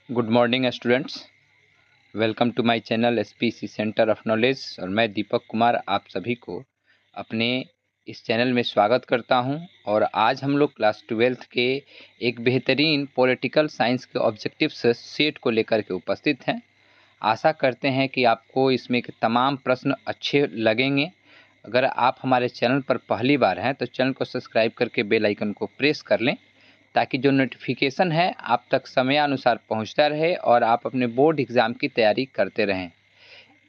Good morning students, welcome to my channel SPC centre of knowledge. और मैं दीपक कुमार आप सभी को अपने इस चैनल में स्वागत करता हूं। और आज हम लोग क्लास 12th के एक बेहतरीन पॉलिटिकल साइंस के ऑब्जेक्टिव्स सेट को लेकर के उपस्थित हैं। आशा करते हैं कि आपको इसमें के तमाम प्रश्न अच्छे लगेंगे। अगर आप हमारे चैनल पर पहली बार हैं तो चैनल को सब्सक्राइब करके बेल आइकन को प्रेस कर लें, ताकि जो नोटिफिकेशन है आप तक समयानुसार पहुंचता रहे और आप अपने बोर्ड एग्ज़ाम की तैयारी करते रहें।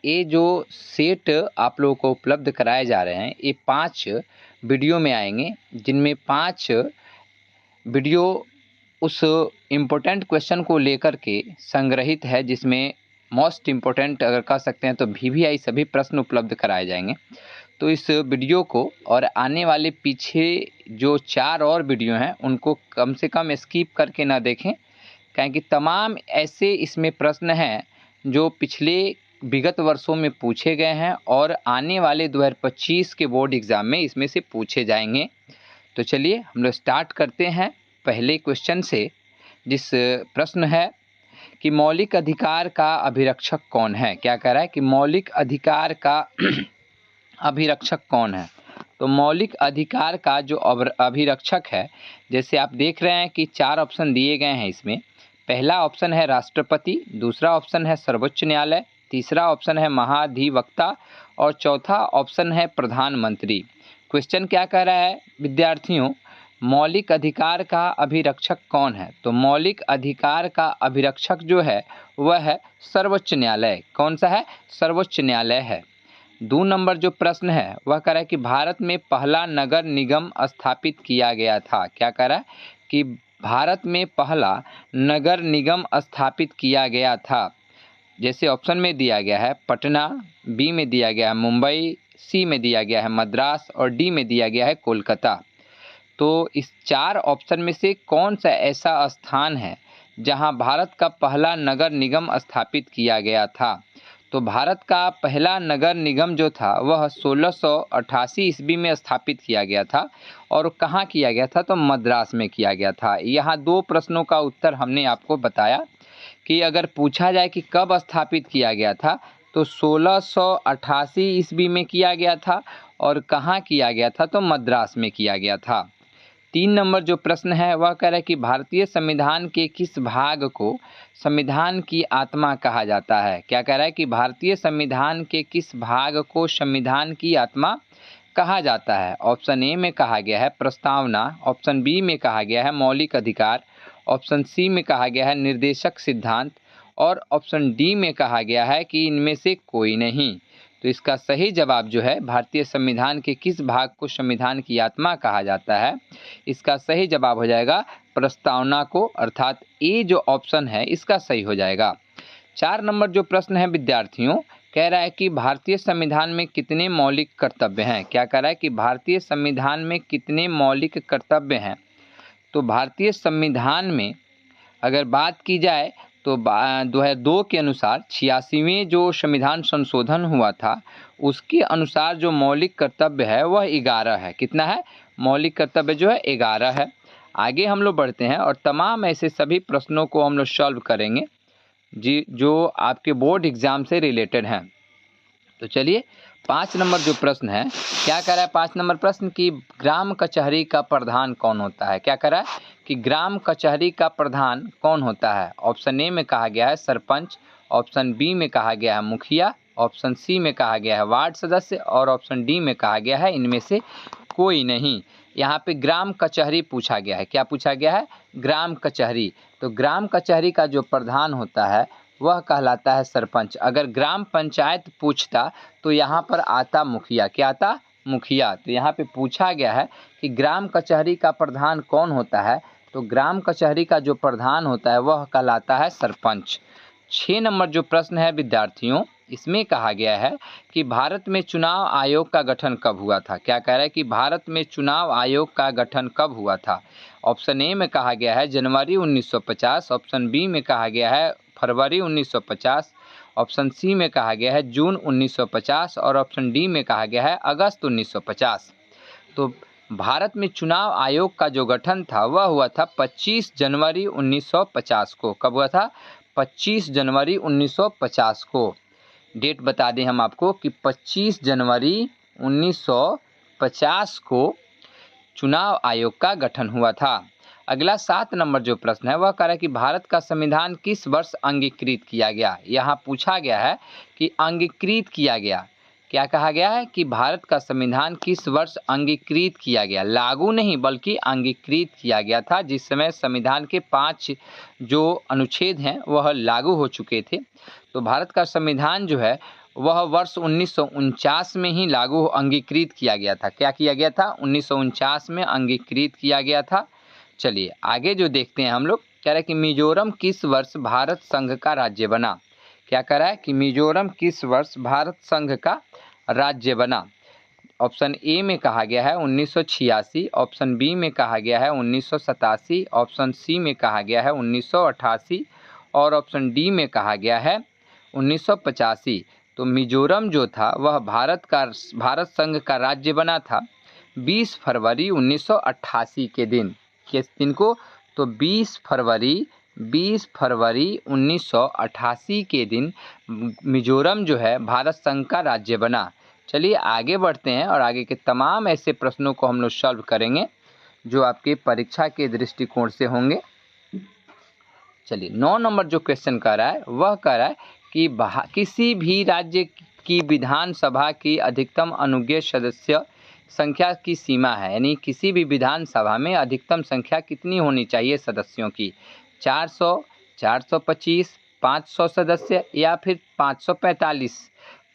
ये जो सेट आप लोगों को उपलब्ध कराए जा रहे हैं, ये 5 वीडियो में आएंगे, जिनमें 5 वीडियो उस इम्पोर्टेंट क्वेश्चन को लेकर के संग्रहित है, जिसमें मोस्ट इम्पोर्टेंट अगर कह सकते हैं तो VVI सभी प्रश्न उपलब्ध कराए जाएंगे। तो इस वीडियो को और आने वाले पीछे जो 4 और वीडियो हैं उनको कम से कम स्किप करके ना देखें, क्योंकि तमाम ऐसे इसमें प्रश्न हैं जो पिछले विगत वर्षों में पूछे गए हैं और आने वाले 2025 के बोर्ड एग्ज़ाम में इसमें से पूछे जाएंगे। तो चलिए हम लोग स्टार्ट करते हैं पहले क्वेश्चन से, जिस प्रश्न है कि मौलिक अधिकार का अभिरक्षक कौन है। क्या कह रहा है कि मौलिक अधिकार का अभिरक्षक कौन है। तो मौलिक अधिकार का जो अभिरक्षक है, जैसे आप देख रहे हैं कि 4 ऑप्शन दिए गए हैं इसमें। पहला ऑप्शन है राष्ट्रपति, दूसरा ऑप्शन है सर्वोच्च न्यायालय, तीसरा ऑप्शन है महाधिवक्ता और चौथा ऑप्शन है प्रधानमंत्री। क्वेश्चन क्या कह रहा है विद्यार्थियों, मौलिक अधिकार का अभिरक्षक कौन है। तो मौलिक अधिकार का अभिरक्षक जो है वह है सर्वोच्च न्यायालय। कौन सा है? सर्वोच्च न्यायालय है। 2 नंबर जो प्रश्न है वह कह रहा है कि भारत में पहला नगर निगम स्थापित किया गया था। क्या कह रहा है कि भारत में पहला नगर निगम स्थापित किया गया था। जैसे ऑप्शन में दिया गया है पटना, बी में दिया गया है मुंबई, सी में दिया गया है मद्रास और डी में दिया गया है कोलकाता। तो इस 4 ऑप्शन में से कौन सा ऐसा स्थान है जहां भारत का पहला नगर निगम स्थापित किया गया था। तो भारत का पहला नगर निगम जो था वह 1688 ईस्वी में स्थापित किया गया था। और कहाँ किया गया था? तो मद्रास में किया गया था। यहाँ 2 प्रश्नों का उत्तर हमने आपको बताया कि अगर पूछा जाए कि कब स्थापित किया गया था तो 1688 ईस्वी में किया गया था। और कहाँ किया गया था? तो मद्रास में किया गया था। 3 नंबर जो प्रश्न है वह कह रहा है कि भारतीय संविधान के किस भाग को संविधान की आत्मा कहा जाता है। क्या कह रहा है कि भारतीय संविधान के किस भाग को संविधान की आत्मा कहा जाता है। ऑप्शन ए में कहा गया है प्रस्तावना, ऑप्शन बी में कहा गया है मौलिक अधिकार, ऑप्शन सी में कहा गया है निर्देशक सिद्धांत और ऑप्शन डी में कहा गया है कि इनमें से कोई नहीं। तो इसका सही जवाब जो है भारतीय संविधान के किस भाग को संविधान की आत्मा कहा जाता है, इसका सही जवाब हो जाएगा प्रस्तावना को, अर्थात ए जो ऑप्शन है इसका सही हो जाएगा। 4 नंबर जो प्रश्न है विद्यार्थियों, कह रहा है कि भारतीय संविधान में कितने मौलिक कर्तव्य हैं। क्या कह रहा है कि भारतीय संविधान में कितने मौलिक कर्तव्य हैं। तो भारतीय संविधान में अगर बात की जाए तो 2002 के अनुसार 86वें जो संविधान संशोधन हुआ था उसके अनुसार जो मौलिक कर्तव्य है वह 11 है। कितना है? मौलिक कर्तव्य जो है 11 है। आगे हम लोग बढ़ते हैं और तमाम ऐसे सभी प्रश्नों को हम लोग सॉल्व करेंगे जी, जो आपके बोर्ड एग्ज़ाम से रिलेटेड हैं। तो चलिए 5 नंबर जो प्रश्न है, क्या कह रहा है 5 नंबर प्रश्न कि ग्राम कचहरी का प्रधान कौन होता है। क्या कह रहा है कि ग्राम कचहरी का प्रधान कौन होता है। ऑप्शन ए में कहा गया है सरपंच, ऑप्शन बी में कहा गया है मुखिया, ऑप्शन सी में कहा गया है वार्ड सदस्य और ऑप्शन डी में कहा गया है इनमें से कोई नहीं। यहाँ पे ग्राम कचहरी पूछा गया है। क्या पूछा गया है? ग्राम कचहरी। तो ग्राम कचहरी का जो प्रधान होता है वह कहलाता है सरपंच। अगर ग्राम पंचायत पूछता तो यहाँ पर आता मुखिया। क्या आता? मुखिया। तो यहाँ पे पूछा गया है कि ग्राम कचहरी का प्रधान कौन होता है। तो ग्राम कचहरी का जो प्रधान होता है वह कहलाता है सरपंच। 6 नंबर जो प्रश्न है विद्यार्थियों, इसमें कहा गया है कि भारत में चुनाव आयोग का गठन कब हुआ था। क्या कह रहा है कि भारत में चुनाव आयोग का गठन कब हुआ था। ऑप्शन ए में कहा गया है जनवरी 1950, ऑप्शन बी में कहा गया है फरवरी 1950, ऑप्शन सी में कहा गया है जून 1950 और ऑप्शन डी में कहा गया है अगस्त 1950। तो भारत में चुनाव आयोग का जो गठन था वह हुआ था 25 जनवरी 1950 को। कब हुआ था? 25 जनवरी 1950 को। डेट बता दें हम आपको कि 25 जनवरी 1950 को चुनाव आयोग का गठन हुआ था। अगला 7 नंबर जो प्रश्न है वह कह रहा है कि भारत का संविधान किस वर्ष अंगीकृत किया गया। यहाँ पूछा गया है कि अंगीकृत किया गया, क्या कहा गया है कि भारत का संविधान किस वर्ष अंगीकृत किया गया, लागू नहीं बल्कि अंगीकृत किया गया था, जिस समय संविधान के 5 जो अनुच्छेद हैं वह लागू हो चुके थे। तो भारत का संविधान जो है वह वर्ष 1949 में ही लागू अंगीकृत किया गया था। क्या किया गया था? 1949 में अंगीकृत किया गया था। चलिए आगे जो देखते हैं हम लोग, कह रहे हैं कि मिजोरम किस वर्ष भारत संघ का राज्य बना। क्या कह रहा है कि मिजोरम किस वर्ष भारत संघ का राज्य बना। ऑप्शन ए में कहा गया है 1986, ऑप्शन बी में कहा गया है 1987, ऑप्शन सी में कहा गया है 1988 और ऑप्शन डी में कहा गया है 1985। तो मिजोरम जो था वह भारत संघ का राज्य बना था 20 फरवरी 1988 के दिन। किस दिन को? तो 20 फरवरी 1988 के दिन मिजोरम जो है भारत संघ का राज्य बना। चलिए आगे बढ़ते हैं और आगे के तमाम ऐसे प्रश्नों को हम लोग सॉल्व करेंगे जो आपके परीक्षा के दृष्टिकोण से होंगे। चलिए 9 नंबर जो क्वेश्चन कर रहा है वह कह रहा है कि किसी भी राज्य की विधानसभा की अधिकतम अनुज्ञेय सदस्य संख्या की सीमा है, यानी किसी भी विधानसभा में अधिकतम संख्या कितनी होनी चाहिए सदस्यों की, 400, 425, 500 सदस्य या फिर 545।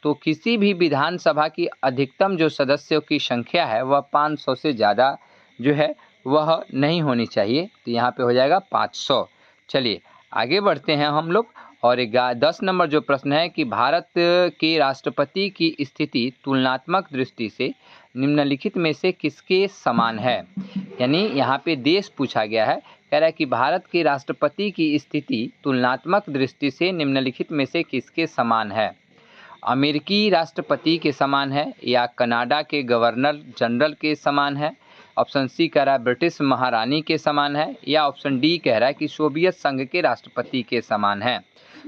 तो किसी भी विधानसभा की अधिकतम जो सदस्यों की संख्या है वह 500 से ज़्यादा जो है वह नहीं होनी चाहिए। तो यहाँ पे हो जाएगा 500। चलिए आगे बढ़ते हैं हम लोग और 10 नंबर जो प्रश्न है कि भारत के राष्ट्रपति की स्थिति तुलनात्मक दृष्टि से निम्नलिखित में से किसके समान है। यानी यहाँ पे देश पूछा गया है, कह रहा है कि भारत के राष्ट्रपति की स्थिति तुलनात्मक दृष्टि से निम्नलिखित में से किसके समान है। अमेरिकी राष्ट्रपति के समान है या कनाडा के गवर्नर जनरल के समान है, ऑप्शन सी कह रहा है ब्रिटिश महारानी के समान है या ऑप्शन डी कह रहा है कि सोवियत संघ के राष्ट्रपति के समान है।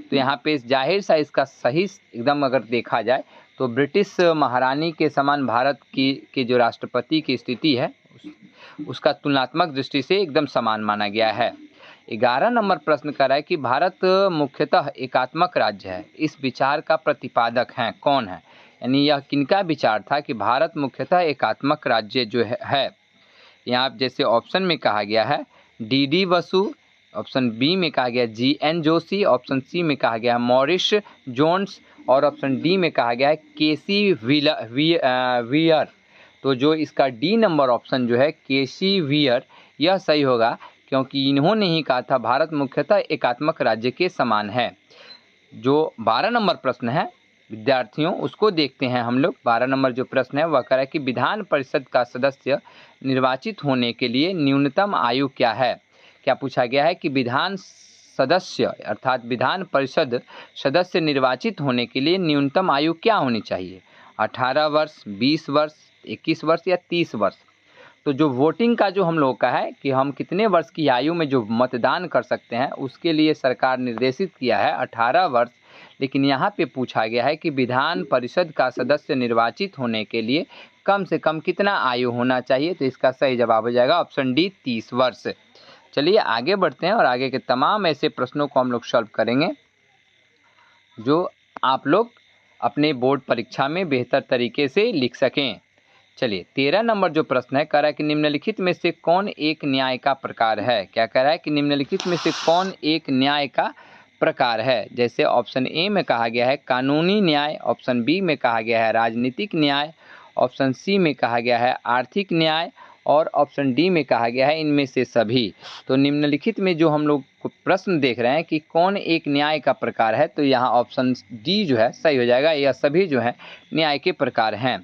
तो यहाँ पे जाहिर सा इसका सही एकदम अगर देखा जाए तो ब्रिटिश महारानी के समान भारत के जो राष्ट्रपति की स्थिति है उसका तुलनात्मक दृष्टि से एकदम समान माना गया है। 11 नंबर प्रश्न कर रहा है कि भारत मुख्यतः एकात्मक राज्य है, इस विचार का प्रतिपादक हैं कौन है। यानी यह किनका विचार था कि भारत मुख्यतः एकात्मक राज्य जो है। यहाँ जैसे ऑप्शन में कहा गया है डी बसु, ऑप्शन बी में कहा गया जी.एन. जोशी, ऑप्शन सी में कहा गया मॉरिस जोन्स और ऑप्शन डी में कहा गया है केसी वियर। तो जो इसका डी नंबर ऑप्शन जो है केसी वियर यह सही होगा, क्योंकि इन्होंने ही कहा था भारत मुख्यतः एकात्मक राज्य के समान है। जो 12 नंबर प्रश्न है विद्यार्थियों उसको देखते हैं हम लोग। 12 नंबर जो प्रश्न है वह कह रहा है कि विधान परिषद का सदस्य निर्वाचित होने के लिए न्यूनतम आयु क्या है। क्या पूछा गया है कि विधान सदस्य अर्थात विधान परिषद सदस्य निर्वाचित होने के लिए न्यूनतम आयु क्या होनी चाहिए, 18 वर्ष, 20 वर्ष, 21 वर्ष या 30 वर्ष। तो जो वोटिंग का जो हम लोग का है कि हम कितने वर्ष की आयु में जो मतदान कर सकते हैं उसके लिए सरकार निर्देशित किया है 18 वर्ष। लेकिन यहाँ पे पूछा गया है कि विधान परिषद का सदस्य निर्वाचित होने के लिए कम से कम कितना आयु होना चाहिए। तो इसका सही जवाब हो जाएगा ऑप्शन डी 30 वर्ष। चलिए आगे बढ़ते हैं और आगे के तमाम ऐसे प्रश्नों को हम लोग सॉल्व करेंगे जो आप लोग अपने बोर्ड परीक्षा में बेहतर तरीके से लिख सकें। चलिए 13 नंबर जो प्रश्न है कह रहा है कि निम्नलिखित में से कौन एक न्याय का प्रकार है। क्या कह रहा है कि निम्नलिखित में से कौन एक न्याय का प्रकार है। जैसे ऑप्शन ए में कहा गया है कानूनी न्याय, ऑप्शन बी में कहा गया है राजनीतिक न्याय, ऑप्शन सी में कहा गया है आर्थिक न्याय और ऑप्शन डी में कहा गया है इनमें से सभी। तो निम्नलिखित में जो हम लोग प्रश्न देख रहे हैं कि कौन एक न्याय का प्रकार है, तो यहाँ ऑप्शन डी जो है सही हो जाएगा, यह सभी जो है न्याय के प्रकार हैं।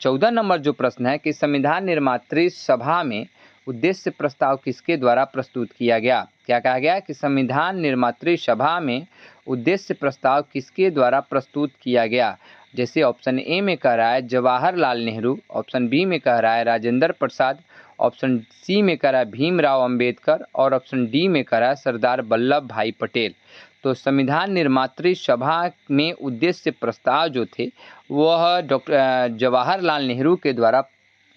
14 नंबर जो प्रश्न है कि संविधान निर्मात्री सभा में उद्देश्य प्रस्ताव किसके द्वारा प्रस्तुत किया गया। क्या कहा गया कि संविधान निर्मात्री सभा में उद्देश्य प्रस्ताव किसके द्वारा प्रस्तुत किया गया। जैसे ऑप्शन ए में कह रहा है जवाहरलाल नेहरू, ऑप्शन बी में कह रहा है राजेंद्र प्रसाद, ऑप्शन सी में कह रहा है भीमराव अंबेडकर और ऑप्शन डी में कह रहा है सरदार वल्लभ भाई पटेल। तो संविधान निर्मात्री सभा में उद्देश्य प्रस्ताव जो थे वह डॉक्टर जवाहरलाल नेहरू के द्वारा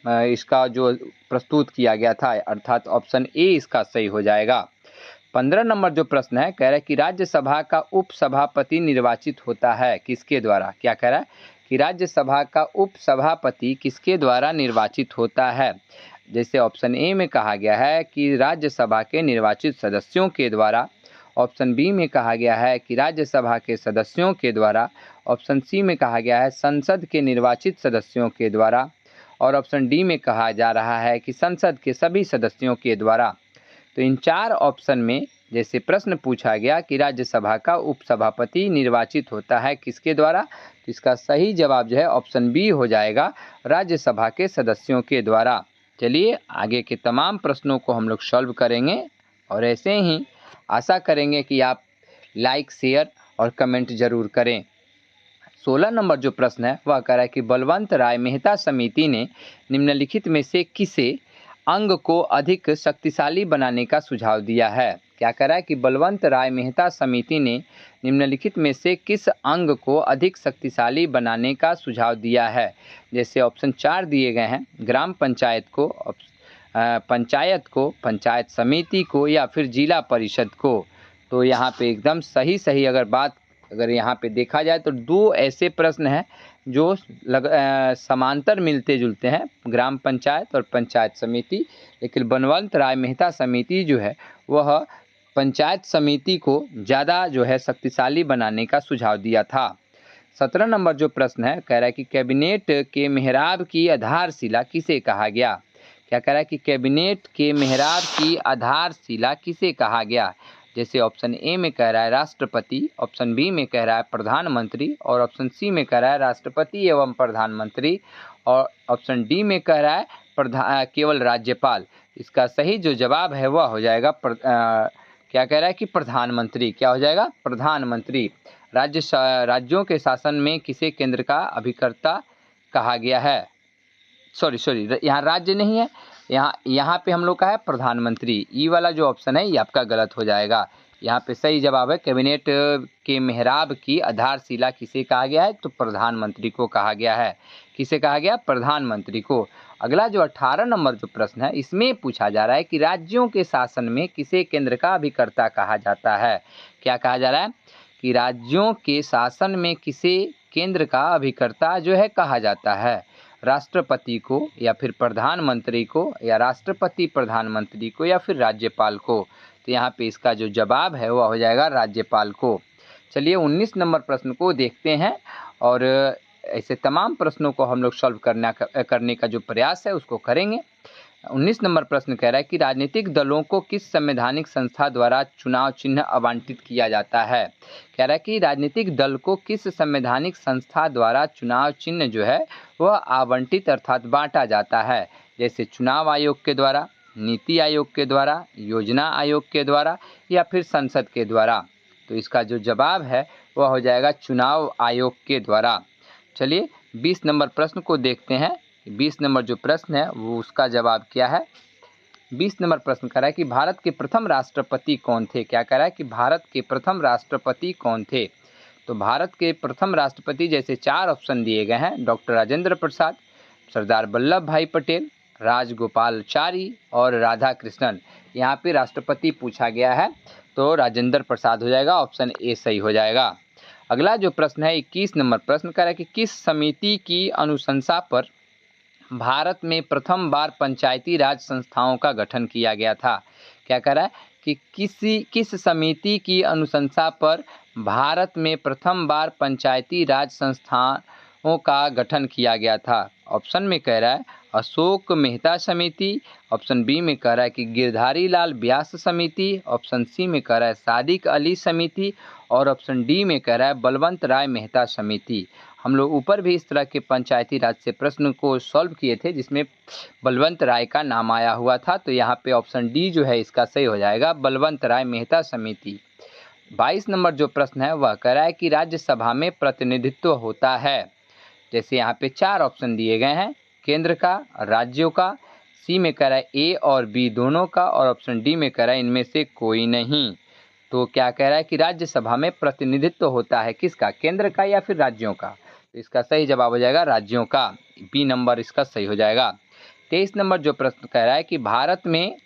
इसका जो प्रस्तुत किया गया था, अर्थात ऑप्शन ए इसका सही हो जाएगा। 15 नंबर जो प्रश्न है कह रहा है कि राज्यसभा का उपसभापति निर्वाचित होता है किसके द्वारा। क्या कह रहा है कि राज्यसभा का उपसभापति किसके द्वारा निर्वाचित होता है। जैसे ऑप्शन ए में कहा गया है कि राज्यसभा के निर्वाचित सदस्यों के द्वारा, ऑप्शन बी में कहा गया है कि राज्यसभा के सदस्यों के द्वारा, ऑप्शन सी में कहा गया है संसद के निर्वाचित सदस्यों के द्वारा और ऑप्शन डी में कहा जा रहा है कि संसद के सभी सदस्यों के द्वारा। तो इन 4 ऑप्शन में जैसे प्रश्न पूछा गया कि राज्यसभा का उपसभापति निर्वाचित होता है किसके द्वारा, तो इसका सही जवाब जो है ऑप्शन बी हो जाएगा, राज्यसभा के सदस्यों के द्वारा। चलिए आगे के तमाम प्रश्नों को हम लोग सॉल्व करेंगे और ऐसे ही आशा करेंगे कि आप लाइक, शेयर और कमेंट जरूर करें। 16 नंबर जो प्रश्न है वह कह रहा है कि बलवंत राय मेहता समिति ने निम्नलिखित में से किसे अंग को अधिक शक्तिशाली बनाने का सुझाव दिया है। क्या कह रहा है कि बलवंत राय मेहता समिति ने निम्नलिखित में से किस अंग को अधिक शक्तिशाली बनाने का सुझाव दिया है। जैसे ऑप्शन 4 दिए गए हैं, ग्राम पंचायत को, पंचायत समिति को या फिर जिला परिषद को। तो यहाँ पे एकदम सही अगर यहाँ पे देखा जाए तो 2 ऐसे प्रश्न हैं जो समांतर मिलते जुलते हैं, ग्राम पंचायत और पंचायत समिति। लेकिन बलवंत राय मेहता समिति जो है वह पंचायत समिति को ज़्यादा जो है शक्तिशाली बनाने का सुझाव दिया था। 17 नंबर जो प्रश्न है कह रहा है कि कैबिनेट के मेहराब की आधारशिला किसे कहा गया। क्या कह रहा है कि कैबिनेट के मेहराब की आधारशिला किसे कहा गया। जैसे ऑप्शन ए में कह रहा है राष्ट्रपति, ऑप्शन बी में कह रहा है प्रधानमंत्री और ऑप्शन सी में कह रहा है राष्ट्रपति एवं प्रधानमंत्री और ऑप्शन डी में कह रहा है केवल राज्यपाल। इसका सही जो जवाब है वह हो जाएगा क्या कह रहा है कि प्रधानमंत्री। क्या हो जाएगा, प्रधानमंत्री। राज्यों के शासन में किसे केंद्र का अभिकर्ता कहा गया है। सॉरी यहाँ राज्य नहीं है, यहाँ पे हम लोग का है प्रधानमंत्री। ई वाला जो ऑप्शन है ये आपका गलत हो जाएगा। यहाँ पे सही जवाब है कैबिनेट के मेहराब की आधारशिला किसे कहा गया है, तो प्रधानमंत्री को कहा गया है। किसे कहा गया, प्रधानमंत्री को। अगला जो 18 नंबर जो प्रश्न है इसमें पूछा जा रहा है कि राज्यों के शासन में किसे केंद्र का अभिकर्ता कहा जाता है। क्या कहा जा रहा है कि राज्यों के शासन में किसे केंद्र का अभिकर्ता जो है कहा जाता है, राष्ट्रपति को या फिर प्रधानमंत्री को या राष्ट्रपति प्रधानमंत्री को या फिर राज्यपाल को। तो यहाँ पे इसका जो जवाब है वह हो जाएगा राज्यपाल को। चलिए 19 नंबर प्रश्न को देखते हैं और ऐसे तमाम प्रश्नों को हम लोग सॉल्व करने का जो प्रयास है उसको करेंगे। 19 नंबर प्रश्न कह रहा है कि राजनीतिक दलों को किस संवैधानिक संस्था द्वारा चुनाव चिन्ह आवंटित किया जाता है। कह रहा है कि राजनीतिक दल को किस संवैधानिक संस्था द्वारा चुनाव चिन्ह जो है वह आवंटित अर्थात बांटा जाता है। जैसे चुनाव आयोग के द्वारा, नीति आयोग के द्वारा, योजना आयोग के द्वारा या फिर संसद के द्वारा। तो इसका जो जवाब है वह हो जाएगा चुनाव आयोग के द्वारा। चलिए 20 नंबर प्रश्न को देखते हैं। 20 नंबर जो प्रश्न है वो उसका जवाब क्या है। 20 नंबर प्रश्न कह रहा है कि भारत के प्रथम राष्ट्रपति कौन थे। क्या कह रहा है कि भारत के प्रथम राष्ट्रपति कौन थे। तो भारत के प्रथम राष्ट्रपति जैसे 4 ऑप्शन दिए गए हैं, डॉक्टर राजेंद्र प्रसाद, सरदार वल्लभ भाई पटेल, राजगोपालाचारी और राधा कृष्णन। यहाँ पे राष्ट्रपति पूछा गया है तो राजेंद्र प्रसाद हो जाएगा, ऑप्शन ए सही हो जाएगा। अगला जो प्रश्न है 21 नंबर प्रश्न कह रहा है कि किस समिति की अनुशंसा पर भारत में प्रथम बार पंचायती राज संस्थाओं का गठन किया गया था। क्या कह रहा है कि किस समिति की अनुशंसा पर भारत में प्रथम बार पंचायती राज संस्थाओं का गठन किया गया था। ऑप्शन में कह रहा है अशोक मेहता समिति, ऑप्शन बी में कह रहा है कि गिरधारी लाल व्यास समिति, ऑप्शन सी में कह रहा है सादिक अली समिति और ऑप्शन डी में कह रहा है बलवंत राय मेहता समिति। हम लोग ऊपर भी इस तरह के पंचायती राज से प्रश्न को सॉल्व किए थे जिसमें बलवंत राय का नाम आया हुआ था। तो यहाँ पे ऑप्शन डी जो है इसका सही हो जाएगा, बलवंत राय मेहता समिति। 22 नंबर जो प्रश्न है वह कह रहा है कि राज्यसभा में प्रतिनिधित्व होता है। जैसे यहाँ पे 4 ऑप्शन दिए गए हैं, केंद्र का, राज्यों का, सी में कह रहा है ए और बी दोनों का, और ऑप्शन डी में कह रहा है इनमें से कोई नहीं। तो क्या कह रहा है कि राज्यसभा में प्रतिनिधित्व होता है किसका, केंद्र का या फिर राज्यों का। तो इसका सही जवाब हो जाएगा राज्यों का, बी नंबर इसका सही हो जाएगा। 23 नंबर जो प्रश्न कह रहा है कि भारत में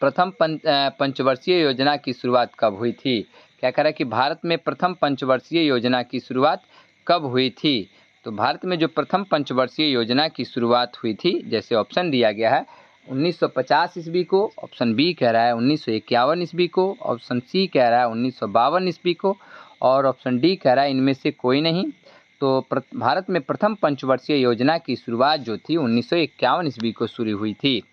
प्रथम पंचवर्षीय योजना की शुरुआत कब हुई थी। क्या कह रहा है कि भारत में प्रथम पंचवर्षीय योजना की शुरुआत कब हुई थी। तो भारत में जो प्रथम पंचवर्षीय योजना की शुरुआत हुई थी, जैसे ऑप्शन दिया गया है 1950 ईस्वी को, ऑप्शन बी कह रहा है 1951 ईस्वी को, ऑप्शन सी कह रहा है 1952 ईस्वी को, और ऑप्शन डी कह रहा है इनमें से कोई नहीं। तो भारत में प्रथम पंचवर्षीय योजना की शुरुआत जो थी 1951 ईस्वी को शुरू हुई थी।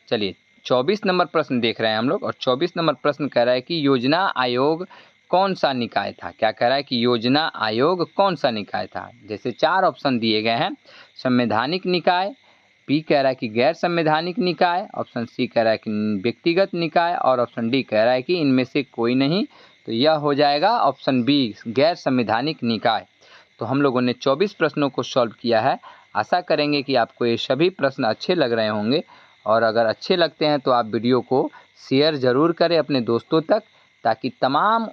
चलिए 24 नंबर प्रश्न देख रहे हैं हम लोग, और 24 नंबर प्रश्न कह रहा है कि योजना आयोग कौन सा निकाय था। क्या कह रहा है कि योजना आयोग कौन सा निकाय था। जैसे 4 ऑप्शन दिए गए हैं, संवैधानिक निकाय, बी कह रहा है कि गैर संवैधानिक निकाय, ऑप्शन सी कह रहा है कि व्यक्तिगत निकाय, और ऑप्शन डी कह रहा है कि इनमें से कोई नहीं। तो यह हो जाएगा ऑप्शन बी, गैर संवैधानिक निकाय। तो हम लोगों ने 24 प्रश्नों को सॉल्व किया है। आशा करेंगे कि आपको ये सभी प्रश्न अच्छे लग रहे होंगे, और अगर अच्छे लगते हैं तो आप वीडियो को शेयर ज़रूर करें अपने दोस्तों तक, ताकि तमाम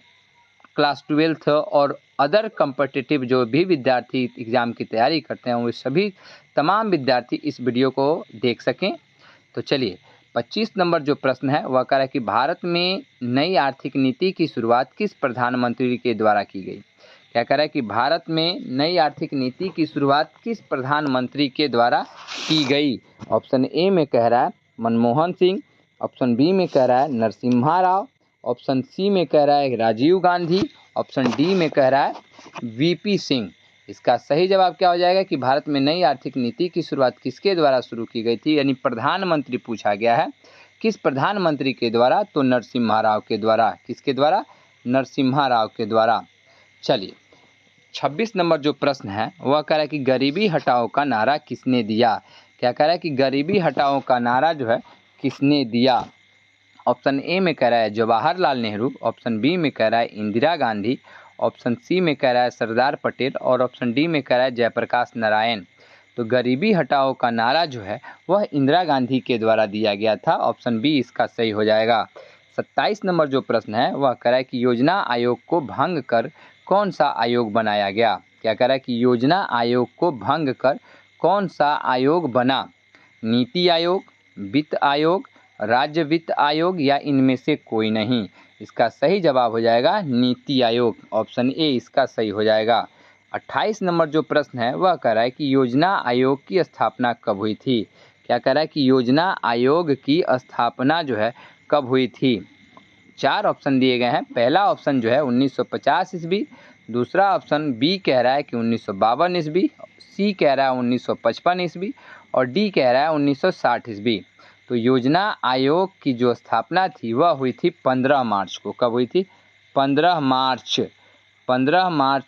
क्लास 12th और अदर कम्पिटिटिव जो भी विद्यार्थी एग्ज़ाम की तैयारी करते हैं वो सभी तमाम विद्यार्थी इस वीडियो को देख सकें। तो चलिए 25 नंबर जो प्रश्न है वह कह रहा है कि भारत में नई आर्थिक नीति की शुरुआत किस प्रधानमंत्री के द्वारा की गई। क्या कह रहा है कि भारत में नई आर्थिक नीति की शुरुआत किस प्रधानमंत्री के द्वारा की गई। ऑप्शन ए में कह रहा है मनमोहन सिंह, ऑप्शन बी में कह रहा है नरसिम्हा राव, ऑप्शन सी में कह रहा है राजीव गांधी, ऑप्शन डी में कह रहा है वीपी सिंह। इसका सही जवाब क्या हो जाएगा कि भारत में नई आर्थिक नीति की शुरुआत किसके द्वारा शुरू की गई थी, यानी प्रधानमंत्री पूछा गया है, किस प्रधानमंत्री के द्वारा, तो नरसिम्हा राव के द्वारा। किसके द्वारा, नरसिम्हा राव के द्वारा। चलिए 26 नंबर जो प्रश्न है वह कह रहा है कि गरीबी हटाओ का नारा किसने दिया। क्या कह रहा है कि गरीबी हटाओ का नारा जो है किसने दिया। ऑप्शन ए में कह रहा है जवाहरलाल नेहरू, ऑप्शन बी में कह रहा है इंदिरा गांधी, ऑप्शन सी में कह रहा है सरदार पटेल, और ऑप्शन डी में कह रहा है जयप्रकाश नारायण। तो गरीबी हटाओ का नारा जो है वह इंदिरा गांधी के द्वारा दिया गया था, ऑप्शन बी इसका सही हो जाएगा। 27 नंबर जो प्रश्न है वह कह रहा है कि योजना आयोग को भंग कर कौन सा आयोग बनाया गया। क्या कह रहा है कि योजना आयोग को भंग कर कौन सा आयोग बना, नीति आयोग, वित्त आयोग, राज्य वित्त आयोग, या इनमें से कोई नहीं। इसका सही जवाब हो जाएगा नीति आयोग, ऑप्शन ए इसका सही हो जाएगा। 28 नंबर जो प्रश्न है वह कह रहा है कि योजना आयोग की स्थापना कब हुई थी। क्या कह रहा है कि योजना आयोग की स्थापना जो है कब हुई थी। 4 ऑप्शन दिए गए हैं। पहला ऑप्शन जो है 1950 ईस्वी, दूसरा ऑप्शन बी कह रहा है कि 1952 ईस्वी, सी कह रहा है 1955 ईस्वी, और डी कह रहा है 1960 ईस्वी। तो योजना आयोग की जो स्थापना थी वह हुई थी 15 मार्च को। कब हुई थी, 15 मार्च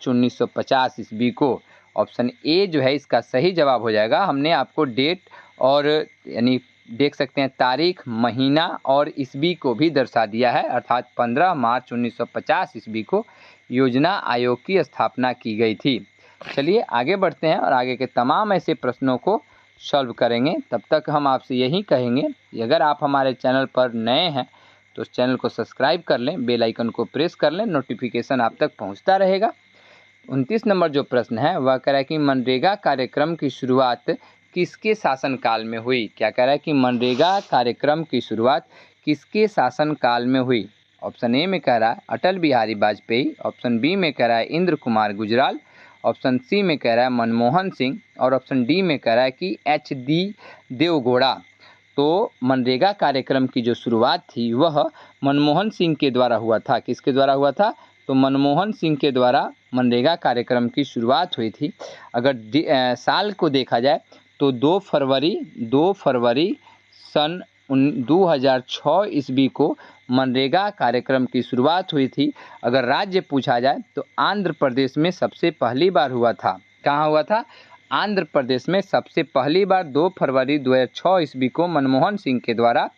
1950 ईस्वी को। ऑप्शन ए जो है इसका सही जवाब हो जाएगा। हमने आपको डेट और यानी देख सकते हैं तारीख, महीना और ईस्वी को भी दर्शा दिया है, अर्थात 15 मार्च 1950 ईस्वी को योजना आयोग की स्थापना की गई थी। चलिए आगे बढ़ते हैं और आगे के तमाम ऐसे प्रश्नों को सॉल्व करेंगे। तब तक हम आपसे यही कहेंगे कि अगर आप हमारे चैनल पर नए हैं तो उस चैनल को सब्सक्राइब कर लें, बेल आइकन को प्रेस कर लें, नोटिफिकेशन आप तक पहुंचता रहेगा। 29 नंबर जो प्रश्न है वह कह रहा है कि मनरेगा कार्यक्रम की शुरुआत किसके शासनकाल में हुई। क्या कह रहा है कि मनरेगा कार्यक्रम की शुरुआत किसके शासनकाल में हुई। ऑप्शन ए में कह रहा है अटल बिहारी वाजपेयी, ऑप्शन बी में कह रहा है इंद्र कुमार गुजराल, ऑप्शन सी में कह रहा है मनमोहन सिंह, और ऑप्शन डी में कह रहा है कि एच.डी. देवगौड़ा। तो मनरेगा कार्यक्रम की जो शुरुआत थी वह मनमोहन सिंह के द्वारा हुआ था। किसके द्वारा हुआ था, तो मनमोहन सिंह के द्वारा मनरेगा कार्यक्रम की शुरुआत हुई थी। अगर साल को देखा जाए तो 2 फरवरी सन 2006 ईस्वी को मनरेगा कार्यक्रम की शुरुआत हुई थी। अगर राज्य पूछा जाए तो आंध्र प्रदेश में सबसे पहली बार हुआ था। कहाँ हुआ था, आंध्र प्रदेश में सबसे पहली बार 2 फरवरी 2006 ईस्वी को मनमोहन सिंह के द्वारा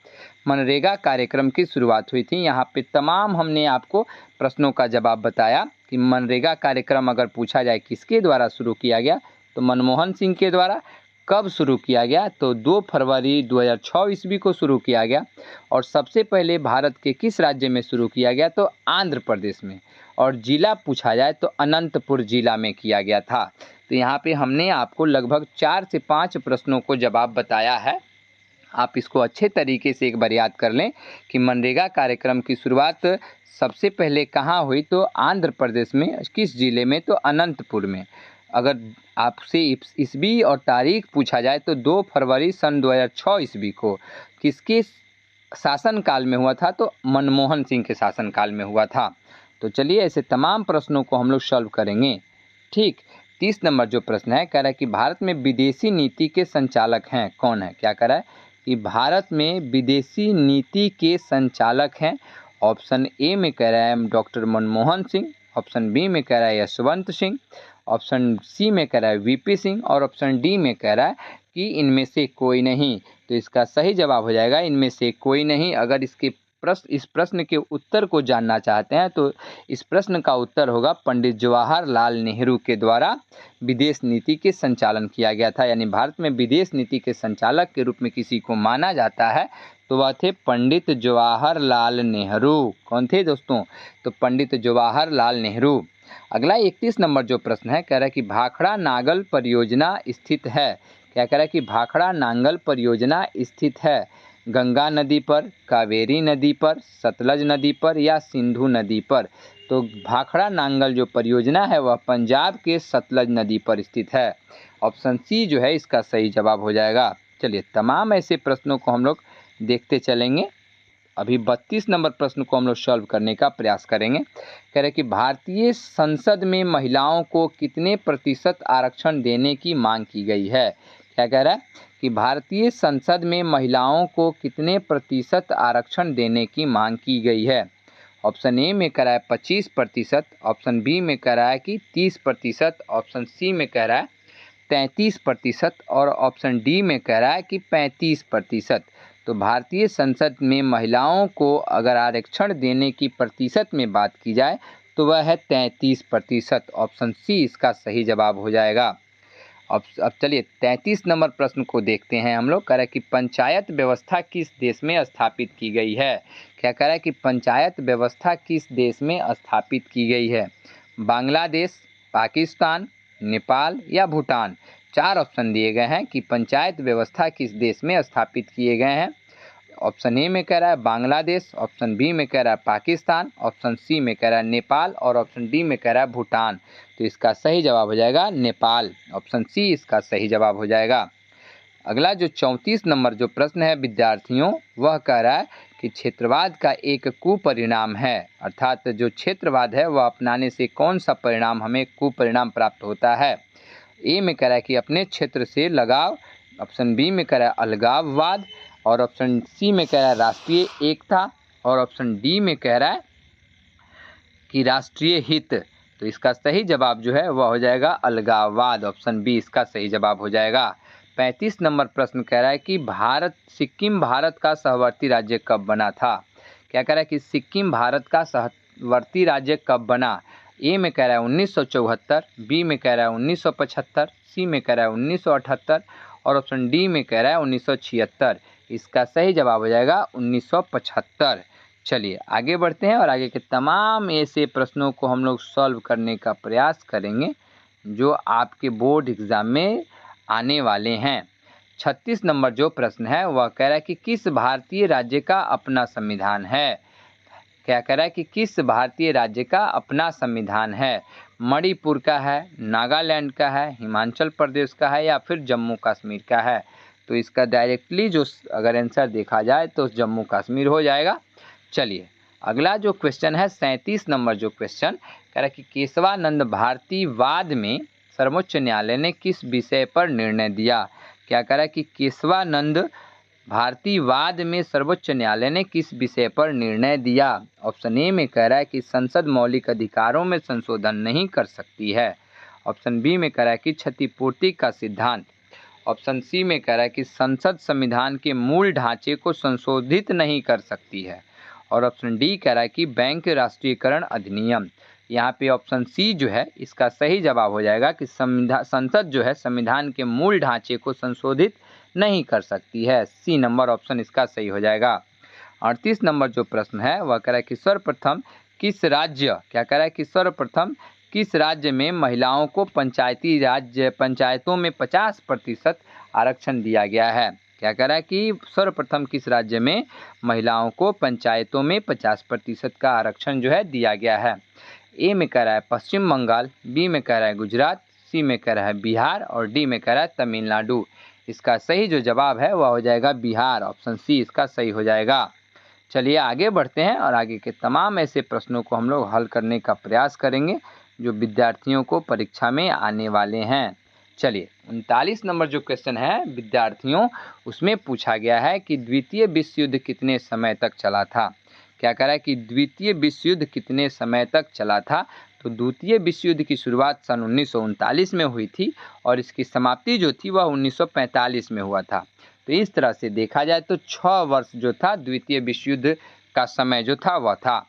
मनरेगा कार्यक्रम की शुरुआत हुई थी। यहाँ पे तमाम हमने आपको प्रश्नों का जवाब बताया कि मनरेगा कार्यक्रम अगर पूछा जाए किसके द्वारा शुरू किया गया तो मनमोहन सिंह के द्वारा, कब शुरू किया गया? तो 2 फरवरी 2006 ईस्वी को शुरू किया गया। और सबसे पहले भारत के किस राज्य में शुरू किया गया? तो आंध्र प्रदेश में। और जिला पूछा जाए तो अनंतपुर जिला में किया गया था। तो यहाँ पे हमने आपको लगभग 4 से 5 प्रश्नों को जवाब बताया है। आप इसको अच्छे तरीके से एक बार याद कर लें कि मनरेगा कार्यक्रम की शुरुआत सबसे पहले कहाँ हुई? तो आंध्र प्रदेश में। किस जिले में? तो अनंतपुर में। अगर आपसे ईस्वी और तारीख पूछा जाए तो 2 फरवरी सन 2006 ईस्वी को किसके शासनकाल में हुआ था? तो मनमोहन सिंह के शासनकाल में हुआ था। तो चलिए ऐसे तमाम प्रश्नों को हम लोग सॉल्व करेंगे। ठीक, 30 नंबर जो प्रश्न है, कह रहा है कि भारत में विदेशी नीति के संचालक हैं कौन है? क्या कह रहा है कि भारत में विदेशी नीति के संचालक हैं। ऑप्शन ए में कह रहा है doctor Manmohan Singh, option B में कह रहा है यशवंत सिंह, ऑप्शन सी में कह रहा है वीपी सिंह, और ऑप्शन डी में कह रहा है कि इनमें से कोई नहीं। तो इसका सही जवाब हो जाएगा इनमें से कोई नहीं। अगर इस प्रश्न के उत्तर को जानना चाहते हैं तो इस प्रश्न का उत्तर होगा पंडित जवाहरलाल नेहरू के द्वारा विदेश नीति के संचालन किया गया था। यानी भारत में विदेश नीति के संचालक के रूप में किसी को माना जाता है तो वह थे पंडित जवाहरलाल नेहरू। कौन थे दोस्तों? तो पंडित जवाहरलाल नेहरू। अगला 31 नंबर जो प्रश्न है, कह रहा है कि भाखड़ा नांगल परियोजना स्थित है। क्या कह रहा है कि भाखड़ा नांगल परियोजना स्थित है गंगा नदी पर, कावेरी नदी पर, सतलज नदी पर या सिंधु नदी पर? तो भाखड़ा नांगल जो परियोजना है वह पंजाब के सतलज नदी पर स्थित है। ऑप्शन सी जो है इसका सही जवाब हो जाएगा। चलिए तमाम ऐसे प्रश्नों को हम लोग देखते चलेंगे। अभी 32 नंबर प्रश्न को हम लोग सॉल्व करने का प्रयास करेंगे। कह रहे कि भारतीय संसद में महिलाओं को कितने प्रतिशत आरक्षण देने की मांग की गई है? क्या कह रहा है कि भारतीय संसद में महिलाओं को कितने प्रतिशत आरक्षण देने की मांग की गई है? ऑप्शन ए में कह रहा है 25%, ऑप्शन बी में कह रहा है कि 30%, ऑप्शन सी में कह रहा है 33% और ऑप्शन डी में कह रहा है कि 35%। तो भारतीय संसद में महिलाओं को अगर आरक्षण देने की प्रतिशत में बात की जाए तो वह है 33%। ऑप्शन सी इसका सही जवाब हो जाएगा। अब चलिए 33 नंबर प्रश्न को देखते हैं हम लोग। कह रहा है कि पंचायत व्यवस्था किस देश में स्थापित की गई है? क्या कह रहा है कि पंचायत व्यवस्था किस देश में स्थापित की गई है? बांग्लादेश, पाकिस्तान, नेपाल या भूटान? 4 ऑप्शन दिए गए हैं कि पंचायत व्यवस्था किस देश में स्थापित किए गए हैं। ऑप्शन ए में कह रहा है बांग्लादेश, ऑप्शन बी में कह रहा है पाकिस्तान, ऑप्शन सी में कह रहा है नेपाल और ऑप्शन डी में कह रहा है भूटान। तो इसका सही जवाब हो जाएगा नेपाल। ऑप्शन सी इसका सही जवाब हो जाएगा। अगला जो 34 नंबर जो प्रश्न है विद्यार्थियों, वह कह रहा है कि क्षेत्रवाद का एक कुपरिणाम है, अर्थात जो क्षेत्रवाद है वह अपनाने से कौन सा परिणाम हमें कुपरिणाम प्राप्त होता है? ए में कह रहा है कि अपने क्षेत्र से लगाव, ऑप्शन बी में कह रहा है अलगाववाद और ऑप्शन सी में कह रहा है राष्ट्रीय एकता और ऑप्शन डी में कह रहा है कि राष्ट्रीय हित। तो इसका सही जवाब जो है वह हो जाएगा अलगाववाद। ऑप्शन बी इसका सही जवाब हो जाएगा। 35 नंबर प्रश्न कह रहा है कि सिक्किम भारत का सहवर्ती राज्य कब बना था? क्या कह रहा है कि सिक्किम भारत का सहवर्ती राज्य कब बना? ए में कह रहा है 1974, बी में कह रहा है 1975, सी में कह रहा है 1978 और ऑप्शन डी में कह रहा है 1976। इसका सही जवाब हो जाएगा 1975। चलिए आगे बढ़ते हैं और आगे के तमाम ऐसे प्रश्नों को हम लोग सॉल्व करने का प्रयास करेंगे जो आपके बोर्ड एग्जाम में आने वाले हैं। 36 नंबर जो प्रश्न है वह कह रहा है कि किस भारतीय राज्य का अपना संविधान है? क्या कह रहा है कि किस भारतीय राज्य का अपना संविधान है? मणिपुर का है, नागालैंड का है, हिमाचल प्रदेश का है या फिर जम्मू कश्मीर का है? तो इसका डायरेक्टली जो अगर आंसर देखा जाए तो जम्मू कश्मीर हो जाएगा। चलिए अगला जो क्वेश्चन है 37 नंबर जो क्वेश्चन कह रहा है कि केशवानंद भारतीवाद में सर्वोच्च न्यायालय ने किस विषय पर निर्णय दिया? क्या कह रहा है कि केशवानंद भारतीवाद में सर्वोच्च न्यायालय ने किस विषय पर निर्णय दिया? ऑप्शन ए में कह रहा है कि संसद मौलिक अधिकारों में संशोधन नहीं कर सकती है, ऑप्शन बी में कह रहा है कि क्षतिपूर्ति का सिद्धांत, ऑप्शन सी में कह रहा है कि संसद संविधान के मूल ढांचे को संशोधित नहीं कर सकती है और ऑप्शन डी कह रहा है कि बैंक राष्ट्रीयकरण अधिनियम। यहाँ पे ऑप्शन सी जो है इसका सही जवाब हो जाएगा कि संसद जो है संविधान के मूल ढांचे को संशोधित नहीं कर सकती है। सी नंबर ऑप्शन इसका सही हो जाएगा। 38 नंबर जो प्रश्न है वह कह रहा है कि सर्वप्रथम किस राज्य, क्या कह रहा है कि सर्वप्रथम किस राज्य में महिलाओं को पंचायतों में 50% आरक्षण दिया गया है। क्या कह रहा है कि सर्वप्रथम किस राज्य में महिलाओं को पंचायतों में 50% का आरक्षण जो है दिया गया है। ए में कह रहा है पश्चिम बंगाल, बी में कह रहा है गुजरात, सी में कह रहा है बिहार और डी में कह रहा है तमिलनाडु। इसका सही जो जवाब है वह हो जाएगा बिहार, ऑप्शन सी इसका सही हो जाएगा। चलिए आगे बढ़ते हैं और आगे के तमाम ऐसे प्रश्नों को हम लोग हल करने का प्रयास करेंगे जो विद्यार्थियों को परीक्षा में आने वाले हैं। चलिए 39 नंबर जो क्वेश्चन है विद्यार्थियों, उसमें पूछा गया है कि द्वितीय विश्व युद्ध कितने समय तक चला था। क्या कह रहा है कि द्वितीय विश्व युद्ध कितने समय तक चला था। तो द्वितीय विश्व युद्ध की शुरुआत सन 1939 में हुई थी और इसकी समाप्ति जो थी वह 1945 में हुआ था। तो इस तरह से देखा जाए तो 6 वर्ष जो था द्वितीय विश्व युद्ध का समय जो था वह था।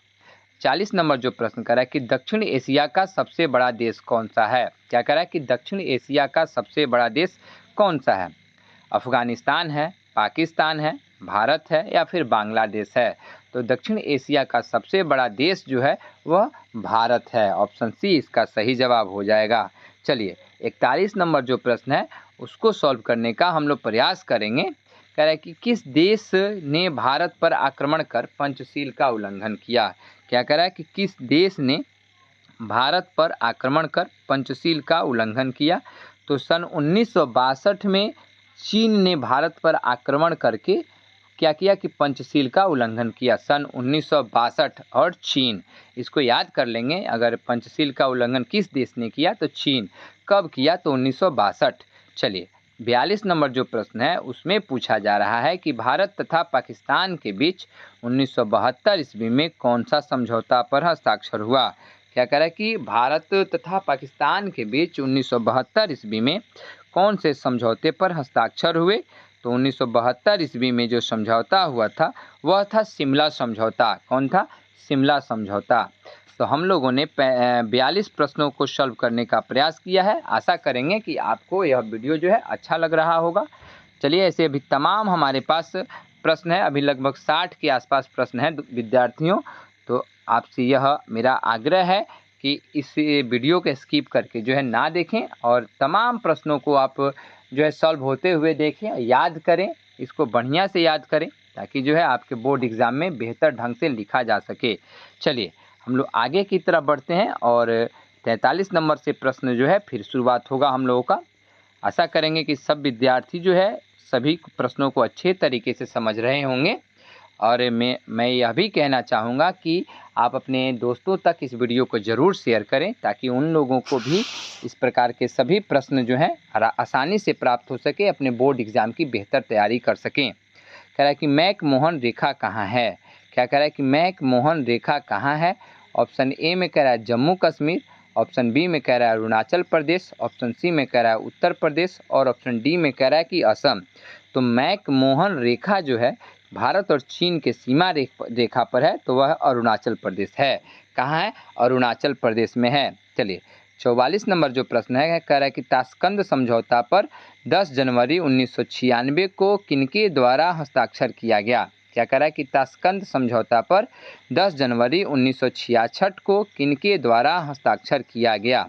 40 नंबर जो प्रश्न कर रहा है कि दक्षिण एशिया का सबसे बड़ा देश कौन सा है। क्या कह रहा है कि दक्षिण एशिया का सबसे बड़ा देश कौन सा है। अफगानिस्तान है, पाकिस्तान है, भारत है या फिर बांग्लादेश है। तो दक्षिण एशिया का सबसे बड़ा देश जो है वह भारत है, ऑप्शन सी इसका सही जवाब हो जाएगा। चलिए 41 नंबर जो प्रश्न है उसको सॉल्व करने का हम लोग प्रयास करेंगे। कह रहा है कि किस देश ने भारत पर आक्रमण कर पंचशील का उल्लंघन किया। क्या कह रहा है कि किस देश ने भारत पर आक्रमण कर पंचशील का उल्लंघन किया। तो सन 1962 में चीन ने भारत पर आक्रमण करके क्या किया कि पंचशील का उल्लंघन किया। सन 1962 और चीन, इसको याद कर लेंगे। अगर पंचशील का उल्लंघन किस देश ने किया तो चीन। कब किया तो 1962। चलिए 42 नंबर जो प्रश्न है उसमें पूछा जा रहा है कि भारत तथा पाकिस्तान के बीच 1972 ईस्वी में कौन सा समझौता पर हस्ताक्षर हुआ। क्या कह रहा है कि भारत तथा पाकिस्तान के बीच 1972 ईस्वी में कौन से समझौते पर हस्ताक्षर हुए। तो 1972 ईस्वी में जो समझौता हुआ था वह था शिमला समझौता। कौन था, शिमला समझौता। तो हम लोगों ने 42 प्रश्नों को सॉल्व करने का प्रयास किया है। आशा करेंगे कि आपको यह वीडियो जो है अच्छा लग रहा होगा। चलिए ऐसे अभी तमाम हमारे पास प्रश्न है, अभी लगभग 60 के आसपास प्रश्न हैं विद्यार्थियों। तो आपसे यह मेरा आग्रह है कि इस वीडियो को स्किप करके जो है ना देखें और तमाम प्रश्नों को आप जो है सॉल्व होते हुए देखें, याद करें, इसको बढ़िया से याद करें ताकि जो है आपके बोर्ड एग्ज़ाम में बेहतर ढंग से लिखा जा सके। चलिए हम लोग आगे की तरफ बढ़ते हैं और 43 नंबर से प्रश्न जो है फिर शुरुआत होगा हम लोगों का। आशा करेंगे कि सब विद्यार्थी जो है सभी प्रश्नों को अच्छे तरीके से समझ रहे होंगे। और मैं यह भी कहना चाहूँगा कि आप अपने दोस्तों तक इस वीडियो को ज़रूर शेयर करें ताकि उन लोगों को भी इस प्रकार के सभी प्रश्न जो हैं आसानी से प्राप्त हो सके, अपने बोर्ड एग्ज़ाम की बेहतर तैयारी कर सकें। कह रहा है कि मैक मोहन रेखा कहाँ है। क्या कह रहा है कि मैक मोहन रेखा कहाँ है। ऑप्शन ए में कह रहा है जम्मू कश्मीर, ऑप्शन बी में कह रहा है अरुणाचल प्रदेश, ऑप्शन सी में कह रहा है उत्तर प्रदेश और ऑप्शन डी में कह रहा है कि असम। तो मैक मोहन रेखा जो है भारत और चीन के सीमा रेखा पर है, तो वह अरुणाचल प्रदेश है। कहाँ है, अरुणाचल प्रदेश में है। चलिए 44 नंबर जो प्रश्न है कह रहा है कि ताशकंद समझौता पर 10 जनवरी 1996 को किनके द्वारा हस्ताक्षर किया गया। क्या कह रहा है कि ताशकंद समझौता पर 10 जनवरी 1966 को किनके द्वारा हस्ताक्षर किया गया।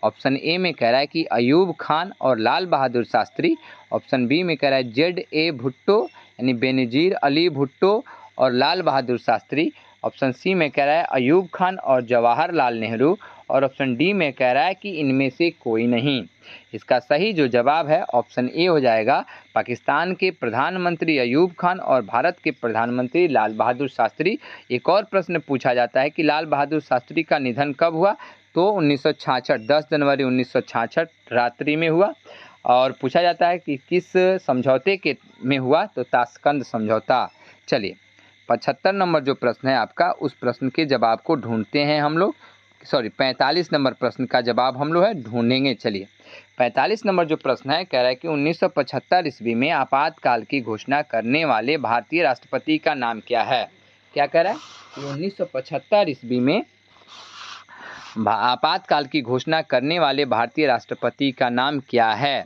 ऑप्शन ए में कह रहा है कि अयूब खान और लाल बहादुर शास्त्री, ऑप्शन बी में कह रहा है ZA भुट्टो यानी बेनजीर अली भुट्टो और लाल बहादुर शास्त्री, ऑप्शन सी में कह रहा है अयूब खान और जवाहरलाल नेहरू और ऑप्शन डी में कह रहा है कि इनमें से कोई नहीं। इसका सही जो जवाब है ऑप्शन ए हो जाएगा, पाकिस्तान के प्रधानमंत्री अयूब खान और भारत के प्रधानमंत्री लाल बहादुर शास्त्री। एक और प्रश्न पूछा जाता है कि लाल बहादुर शास्त्री का निधन कब हुआ, तो 1966 10 जनवरी 1966 रात्रि में हुआ। और पूछा जाता है कि किस समझौते के में हुआ, तो ताशकंद समझौता। चलिए 75 नंबर जो प्रश्न है आपका, उस प्रश्न के जवाब को ढूंढते हैं हम लोग। 45 नंबर प्रश्न का जवाब हम लोग है ढूंढेंगे। चलिए 45 नंबर जो प्रश्न है कह रहा है कि 1975 ईस्वी में आपातकाल की घोषणा करने वाले भारतीय राष्ट्रपति का नाम क्या है। क्या कह रहा है कि 1975 ईस्वी में आपातकाल की घोषणा करने वाले भारतीय राष्ट्रपति का नाम क्या है?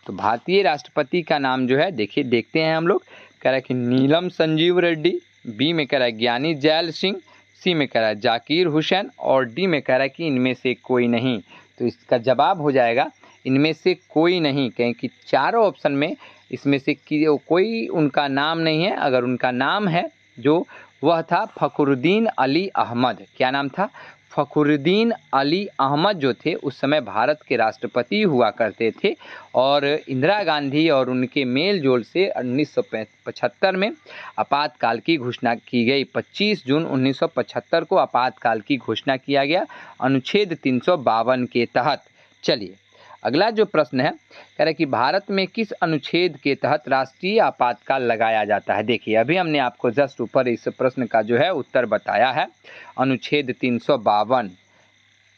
तो भारतीय राष्ट्रपति का नाम जो है देखिए देखते हैं हम लोग। कह रहा है कि नीलम संजीव रेड्डी, बी में कह रहा है ज्ञानी जैल सिंह, सी में कह रहा है जाकिर हुसैन और डी में कह रहा है कि इनमें से कोई नहीं। तो इसका जवाब हो जाएगा इनमें से कोई नहीं, क्योंकि चारों ऑप्शन में इसमें से कोई उनका नाम नहीं है। अगर उनका नाम है जो वह था फ़खरुद्दीन अली अहमद। क्या नाम था? फ़खरुद्दीन अली अहमद जो थे उस समय भारत के राष्ट्रपति हुआ करते थे और इंदिरा गांधी और उनके मेल जोल से 1975 में आपातकाल की घोषणा की गई। 25 जून 1975 को आपातकाल की घोषणा किया गया अनुच्छेद 352 के तहत। चलिए अगला जो प्रश्न है कह रहा है कि भारत में किस अनुच्छेद के तहत राष्ट्रीय आपातकाल लगाया जाता है? देखिए अभी हमने आपको जस्ट ऊपर इस प्रश्न का जो है उत्तर बताया है, अनुच्छेद 352।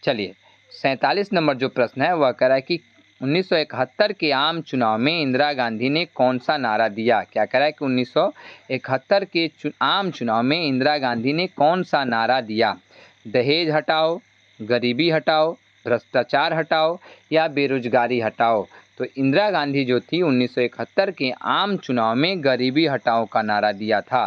चलिए 47 नंबर जो प्रश्न है वह कह रहा है कि 1971 के आम चुनाव में इंदिरा गांधी ने कौन सा नारा दिया? क्या कह रहा है कि 1971 के आम चुनाव में इंदिरा गांधी ने कौन सा नारा दिया? दहेज हटाओ, गरीबी हटाओ, भ्रष्टाचार हटाओ या बेरोजगारी हटाओ। तो इंदिरा गांधी जो थी 1971 के आम चुनाव में गरीबी हटाओ का नारा दिया था।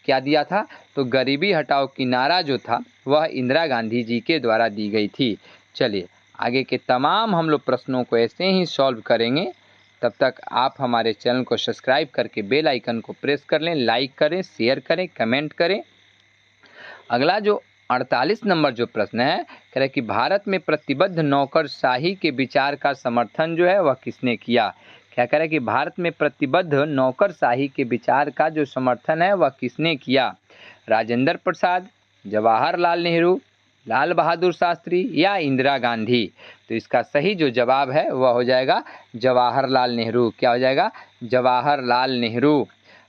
क्या दिया था? तो गरीबी हटाओ की नारा जो था वह इंदिरा गांधी जी के द्वारा दी गई थी। चलिए आगे के तमाम हम लोग प्रश्नों को ऐसे ही सॉल्व करेंगे। तब तक आप हमारे चैनल को सब्सक्राइब करके बेल आइकन को प्रेस कर लें, लाइक करें, शेयर करें, कमेंट करें। अगला जो 48 नंबर जो प्रश्न है कह रहा है कि भारत में प्रतिबद्ध नौकरशाही के विचार का समर्थन जो है वह किसने किया? क्या कह रहा है कि भारत में प्रतिबद्ध नौकरशाही के विचार का जो समर्थन है वह किसने किया? राजेंद्र प्रसाद, जवाहरलाल नेहरू, लाल बहादुर शास्त्री या इंदिरा गांधी। तो इसका सही जो जवाब है वह हो जाएगा जवाहरलाल नेहरू। क्या हो जाएगा? जवाहरलाल नेहरू।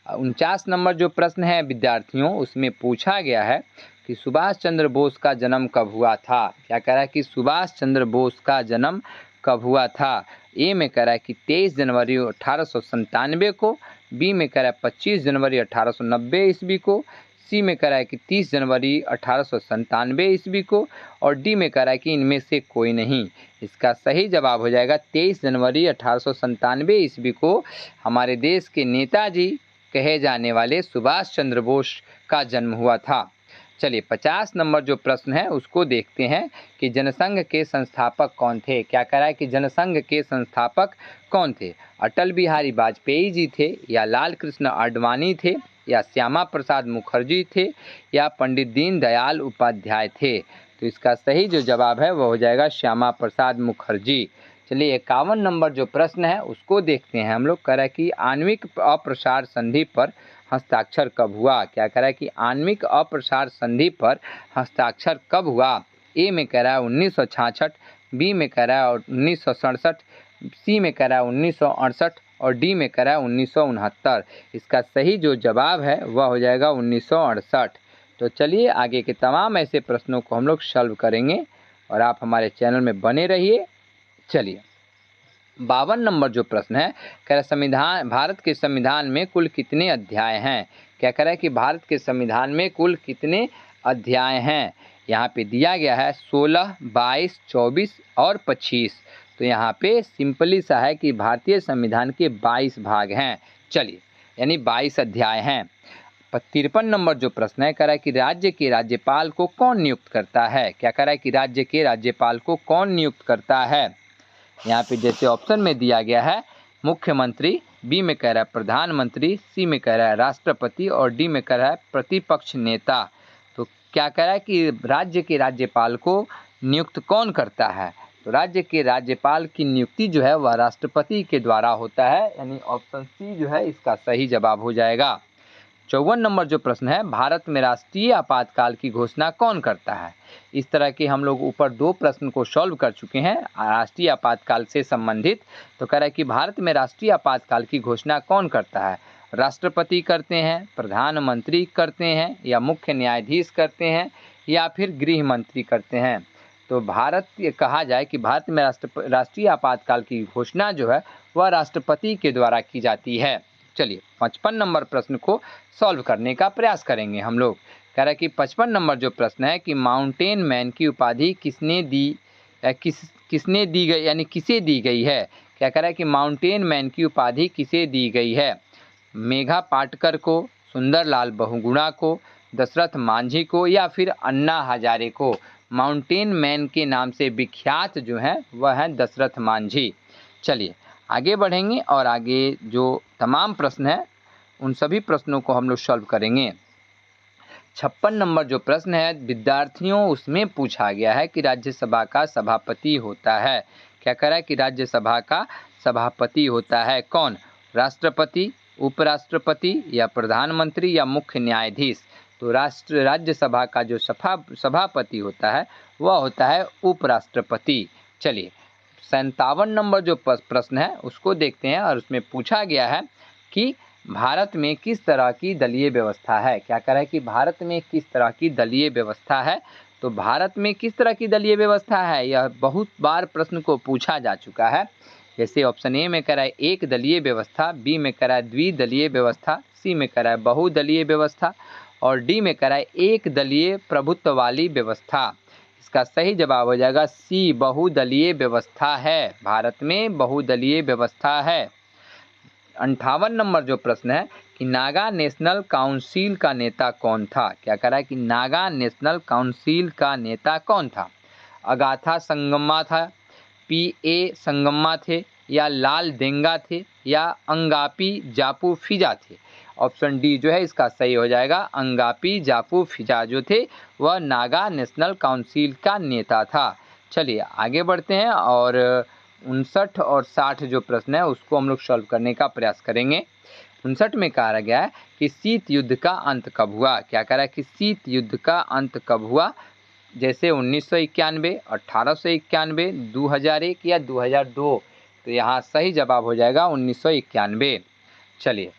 49 नंबर जो प्रश्न है विद्यार्थियों उसमें पूछा गया है कि सुभाष चंद्र बोस का जन्म कब हुआ था? क्या कह रहा है कि सुभाष चंद्र बोस का जन्म कब हुआ था? ए में कह रहा है कि 23 जनवरी 1897 को, बी में कह रहा है 25 जनवरी 1890 ईस्वी को, सी में कह रहा है कि 30 जनवरी 1897 ईस्वी को और डी में कह रहा है कि इनमें से कोई नहीं। इसका सही जवाब हो जाएगा 23 जनवरी 1897 ईस्वी को हमारे देश के नेताजी कहे जाने वाले सुभाष चंद्र बोस का जन्म हुआ था। चलिए 50 नंबर जो प्रश्न है उसको देखते हैं कि जनसंघ के संस्थापक कौन थे? क्या कह रहा है कि जनसंघ के संस्थापक कौन थे? अटल बिहारी वाजपेयी जी थे या लाल कृष्ण आडवाणी थे या श्यामा प्रसाद मुखर्जी थे या पंडित दीनदयाल उपाध्याय थे? तो इसका सही जो जवाब है वह हो जाएगा श्यामा प्रसाद मुखर्जी। चलिए 51 नंबर जो प्रश्न है उसको देखते हैं हम लोग। कह रहा है कि आणविक अप्रसार संधि पर हस्ताक्षर कब हुआ? क्या कह रहा है कि आणविक अप्रसार संधि पर हस्ताक्षर कब हुआ? ए में कह रहा है 1966, बी में कह रहा है 1967, सी में कह रहा है 1968 और डी में कह रहा है 1969। इसका सही जो जवाब है वह हो जाएगा 1968। तो चलिए आगे के तमाम ऐसे प्रश्नों को हम लोग सॉल्व करेंगे और आप हमारे चैनल में बने रहिए। चलिए 52 नंबर जो प्रश्न है कह रहा संविधान, भारत के संविधान में कुल कितने अध्याय हैं? क्या कह रहा है कि भारत के संविधान में कुल कितने अध्याय हैं? यहाँ पे दिया गया है 16, 22, 24 और 25। तो यहाँ पे सिंपली सा है कि भारतीय संविधान के 22 भाग हैं। चलिए यानी 22 अध्याय हैं। 53 नंबर जो प्रश्न है कह रहा है कि राज्य के राज्यपाल को कौन नियुक्त करता है? क्या कह रहा है कि राज्य के राज्यपाल को कौन नियुक्त करता है? यहाँ पे जैसे ऑप्शन में दिया गया है मुख्यमंत्री, बी में कह रहा है प्रधानमंत्री, सी में कह रहा है राष्ट्रपति और डी में कह रहा है प्रतिपक्ष नेता। तो क्या कह रहा है कि राज्य के राज्यपाल को नियुक्त कौन करता है? तो राज्य के राज्यपाल की नियुक्ति जो है वह राष्ट्रपति के द्वारा होता है, यानी ऑप्शन सी जो है इसका सही जवाब हो जाएगा। 54 नंबर जो प्रश्न है भारत में राष्ट्रीय आपातकाल की घोषणा कौन करता है? इस तरह के हम लोग ऊपर 2 प्रश्न को सॉल्व कर चुके हैं राष्ट्रीय आपातकाल से संबंधित। तो कह रहा है कि भारत में राष्ट्रीय आपातकाल की घोषणा कौन करता है? राष्ट्रपति करते हैं, प्रधानमंत्री करते हैं या मुख्य न्यायाधीश करते हैं या फिर गृह मंत्री करते हैं? तो भारत कहा जाए कि भारत में राष्ट्रीय आपातकाल की घोषणा जो है वह राष्ट्रपति के द्वारा की जाती है। चलिए 55 नंबर प्रश्न को सॉल्व करने का प्रयास करेंगे हम लोग। कह रहा है कि 55 नंबर जो प्रश्न है कि माउंटेन मैन की उपाधि किसने दी गई, यानी किसे दी गई है। क्या कह रहा है कि माउंटेन मैन की उपाधि किसे दी गई है। मेघा पाटकर को, सुंदरलाल बहुगुणा को, दशरथ मांझी को, या फिर अन्ना हजारे को। माउंटेन मैन के नाम से विख्यात जो है वह है दशरथ मांझी। चलिए आगे बढ़ेंगे और आगे जो तमाम प्रश्न हैं उन सभी प्रश्नों को हम लोग सॉल्व करेंगे। 56 नंबर जो प्रश्न है विद्यार्थियों, उसमें पूछा गया है कि राज्यसभा का सभापति होता है। क्या कह रहा है कि राज्यसभा का सभापति होता है कौन। राष्ट्रपति, उपराष्ट्रपति, या प्रधानमंत्री, या मुख्य न्यायाधीश। तो राज्यसभा का जो सभापति होता है वह होता है उपराष्ट्रपति। चलिए 57 नंबर जो प्रश्न है उसको देखते हैं और उसमें पूछा गया है कि भारत में किस तरह की दलीय व्यवस्था है। क्या कह रहा है कि भारत में किस तरह की दलीय व्यवस्था है। तो भारत में किस तरह की दलीय व्यवस्था है यह बहुत बार प्रश्न को पूछा जा चुका है। जैसे ऑप्शन ए में कह रहा है एक दलीय व्यवस्था, बी में कह रहा है द्विदलीय व्यवस्था, सी में कह रहा है बहुदलीय व्यवस्था, और डी में कह रहा है एक दलीय प्रभुत्व वाली व्यवस्था। इसका सही जवाब हो जाएगा सी, बहुदलीय व्यवस्था है। भारत में बहुदलीय व्यवस्था है। 58 नंबर जो प्रश्न है कि नागा नेशनल काउंसिल का नेता कौन था। क्या कह रहा है कि नागा नेशनल काउंसिल का नेता कौन था। अगाथा संगमा था, पी.ए. संगमा थे, या लाल देंगा थे, या अंगापी जापू फिजा थे। ऑप्शन डी जो है इसका सही हो जाएगा। अंगापी जापू फिजा जो थे वह नागा नेशनल काउंसिल का नेता था। चलिए आगे बढ़ते हैं और 59 और 60 जो प्रश्न है उसको हम लोग सॉल्व करने का प्रयास करेंगे। 59 में कहा गया है कि शीत युद्ध का अंत कब हुआ। क्या कह रहा है कि शीत युद्ध का अंत कब हुआ। जैसे 1991, 1891, 2001 या 2002। तो यहाँ सही जवाब हो जाएगा 1991। चलिए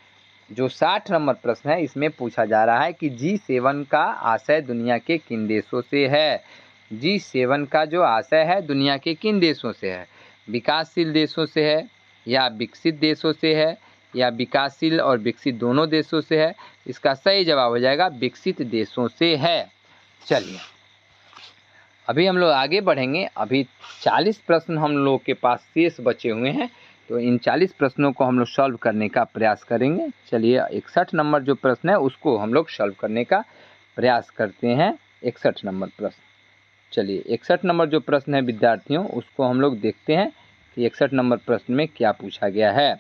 जो 60 नंबर प्रश्न है इसमें पूछा जा रहा है कि G7 का आशय दुनिया के किन देशों से है। G7 का जो आशय है दुनिया के किन देशों से है। विकासशील देशों से है, या विकसित देशों से है, या विकासशील और विकसित दोनों देशों से है। इसका सही जवाब हो जाएगा विकसित देशों से है। चलिए अभी हम लोग आगे बढ़ेंगे। अभी 40 प्रश्न हम लोग के पास शेष बचे हुए हैं, तो इन 40 प्रश्नों को हम लोग सॉल्व करने का प्रयास करेंगे। चलिए 61 नंबर जो प्रश्न है उसको हम लोग सॉल्व करने का प्रयास करते हैं। 61 नंबर प्रश्न, चलिए 61 नंबर जो प्रश्न है विद्यार्थियों उसको हम लोग देखते हैं कि 61 नंबर प्रश्न में क्या पूछा गया है।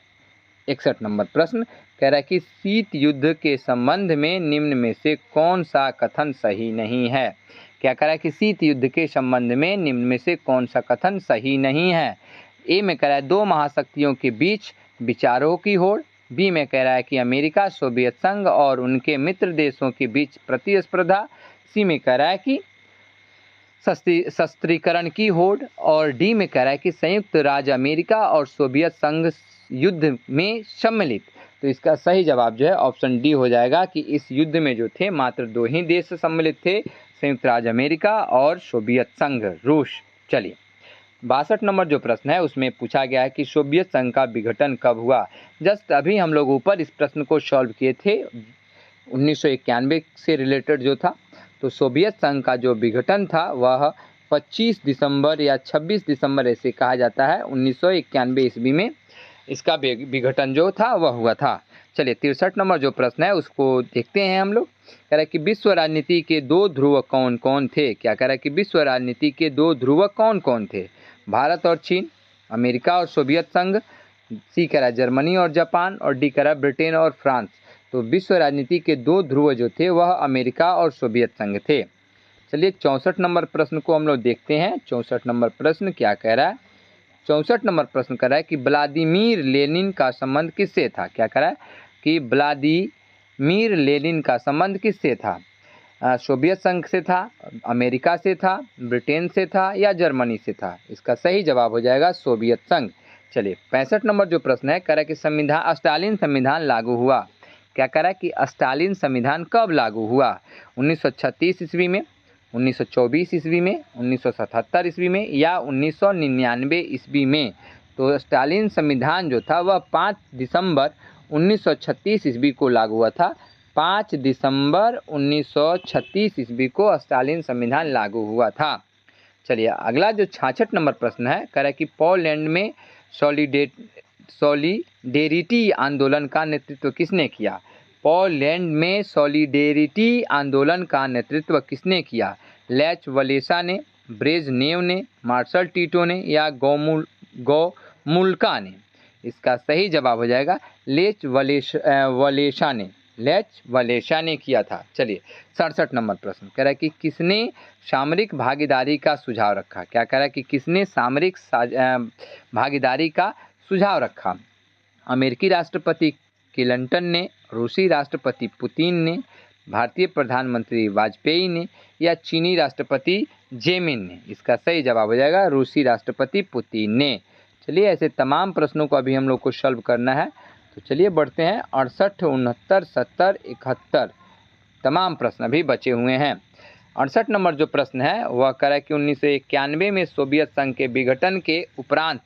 61 नंबर प्रश्न कह रहा है कि शीत युद्ध के संबंध में निम्न में से कौन सा कथन सही नहीं है। क्या कह रहा है कि शीत युद्ध के संबंध में निम्न में से कौन सा कथन सही नहीं है। ए में कह रहा है दो महाशक्तियों के बीच विचारों की होड़, बी में कह रहा है कि अमेरिका, सोवियत संघ और उनके मित्र देशों के बीच प्रतिस्पर्धा, सी में कह रहा है कि शस्त्रीकरण की होड़, और डी में कह रहा है कि संयुक्त राज्य अमेरिका और सोवियत संघ युद्ध में सम्मिलित। तो इसका सही जवाब जो है ऑप्शन डी हो जाएगा कि इस युद्ध में जो थे मात्र दो ही देश सम्मिलित थे, संयुक्त राज्य अमेरिका और सोवियत संघ रूस। चलिए 62 नंबर जो प्रश्न है उसमें पूछा गया है कि सोवियत संघ का विघटन कब हुआ। जस्ट अभी हम लोग ऊपर इस प्रश्न को सॉल्व किए थे 1991 से रिलेटेड जो था। तो सोवियत संघ का जो विघटन था वह 25 दिसंबर या 26 दिसंबर ऐसे कहा जाता है 1991 ईस्वी में इसका विघटन जो था वह हुआ था। चलिए 63 नंबर जो प्रश्न है उसको देखते हैं हम लोग। कह रहा है कि विश्व राजनीति के दो ध्रुव कौन कौन थे। क्या कह रहा है कि विश्व राजनीति के दो ध्रुव कौन कौन थे। भारत और चीन, अमेरिका और सोवियत संघ, सी कह रहा है जर्मनी और जापान, और डी कह रहा है ब्रिटेन और फ्रांस। तो विश्व राजनीति के दो ध्रुव जो थे वह अमेरिका और सोवियत संघ थे। चलिए 64 नंबर प्रश्न को हम लोग देखते हैं। 64 नंबर प्रश्न क्या कह रहा है। 64 नंबर प्रश्न कह रहा है कि व्लादिमीर लेनिन का संबंध किससे था। क्या कह रहा है कि व्लादिमीर लेनिन का संबंध किससे था। सोवियत संघ से था, अमेरिका से था, ब्रिटेन से था, या जर्मनी से था। इसका सही जवाब हो जाएगा सोवियत संघ। चलिए 65 नंबर जो प्रश्न है कह रहा है कि स्टालिन संविधान लागू हुआ। क्या कह रहा है कि स्टालिन संविधान कब लागू हुआ। 1936 ईस्वी में, 1924 ईस्वी में, 1977 ईस्वी में, या 1999 ईस्वी में। तो स्टालिन संविधान जो था वह 5 दिसंबर 1936 ईस्वी को लागू हुआ था। 5 दिसंबर 1936 ईस्वी को स्टालिन संविधान लागू हुआ था। चलिए अगला जो 66 नंबर प्रश्न है, कह रहा है कि पोलैंड में सॉलिडेरिटी आंदोलन का नेतृत्व किसने किया। पोलैंड में सॉलिडेरिटी आंदोलन का नेतृत्व किसने किया। लेच वलेसा ने, ब्रेजनेव ने, मार्शल टीटो ने या गोमुल्का ने। इसका सही जवाब हो जाएगा लेच वलेसा ने। लेच वलेसा ने किया था। चलिए 67 नंबर प्रश्न कह रहा है कि किसने सामरिक भागीदारी का सुझाव रखा। क्या कह रहा है कि किसने सामरिक भागीदारी का सुझाव रखा। अमेरिकी राष्ट्रपति क्लिंटन ने, रूसी राष्ट्रपति पुतिन ने, भारतीय प्रधानमंत्री वाजपेयी ने या चीनी राष्ट्रपति जेमिन ने। इसका सही जवाब हो जाएगा रूसी राष्ट्रपति पुतिन ने। चलिए ऐसे तमाम प्रश्नों को अभी हम लोग को सॉल्व करना है। तो चलिए बढ़ते हैं 68, 69, 70, 71 तमाम प्रश्न अभी बचे हुए हैं। 68 नंबर जो प्रश्न है वह कह रहा है कि 1991 में सोवियत संघ के विघटन के उपरांत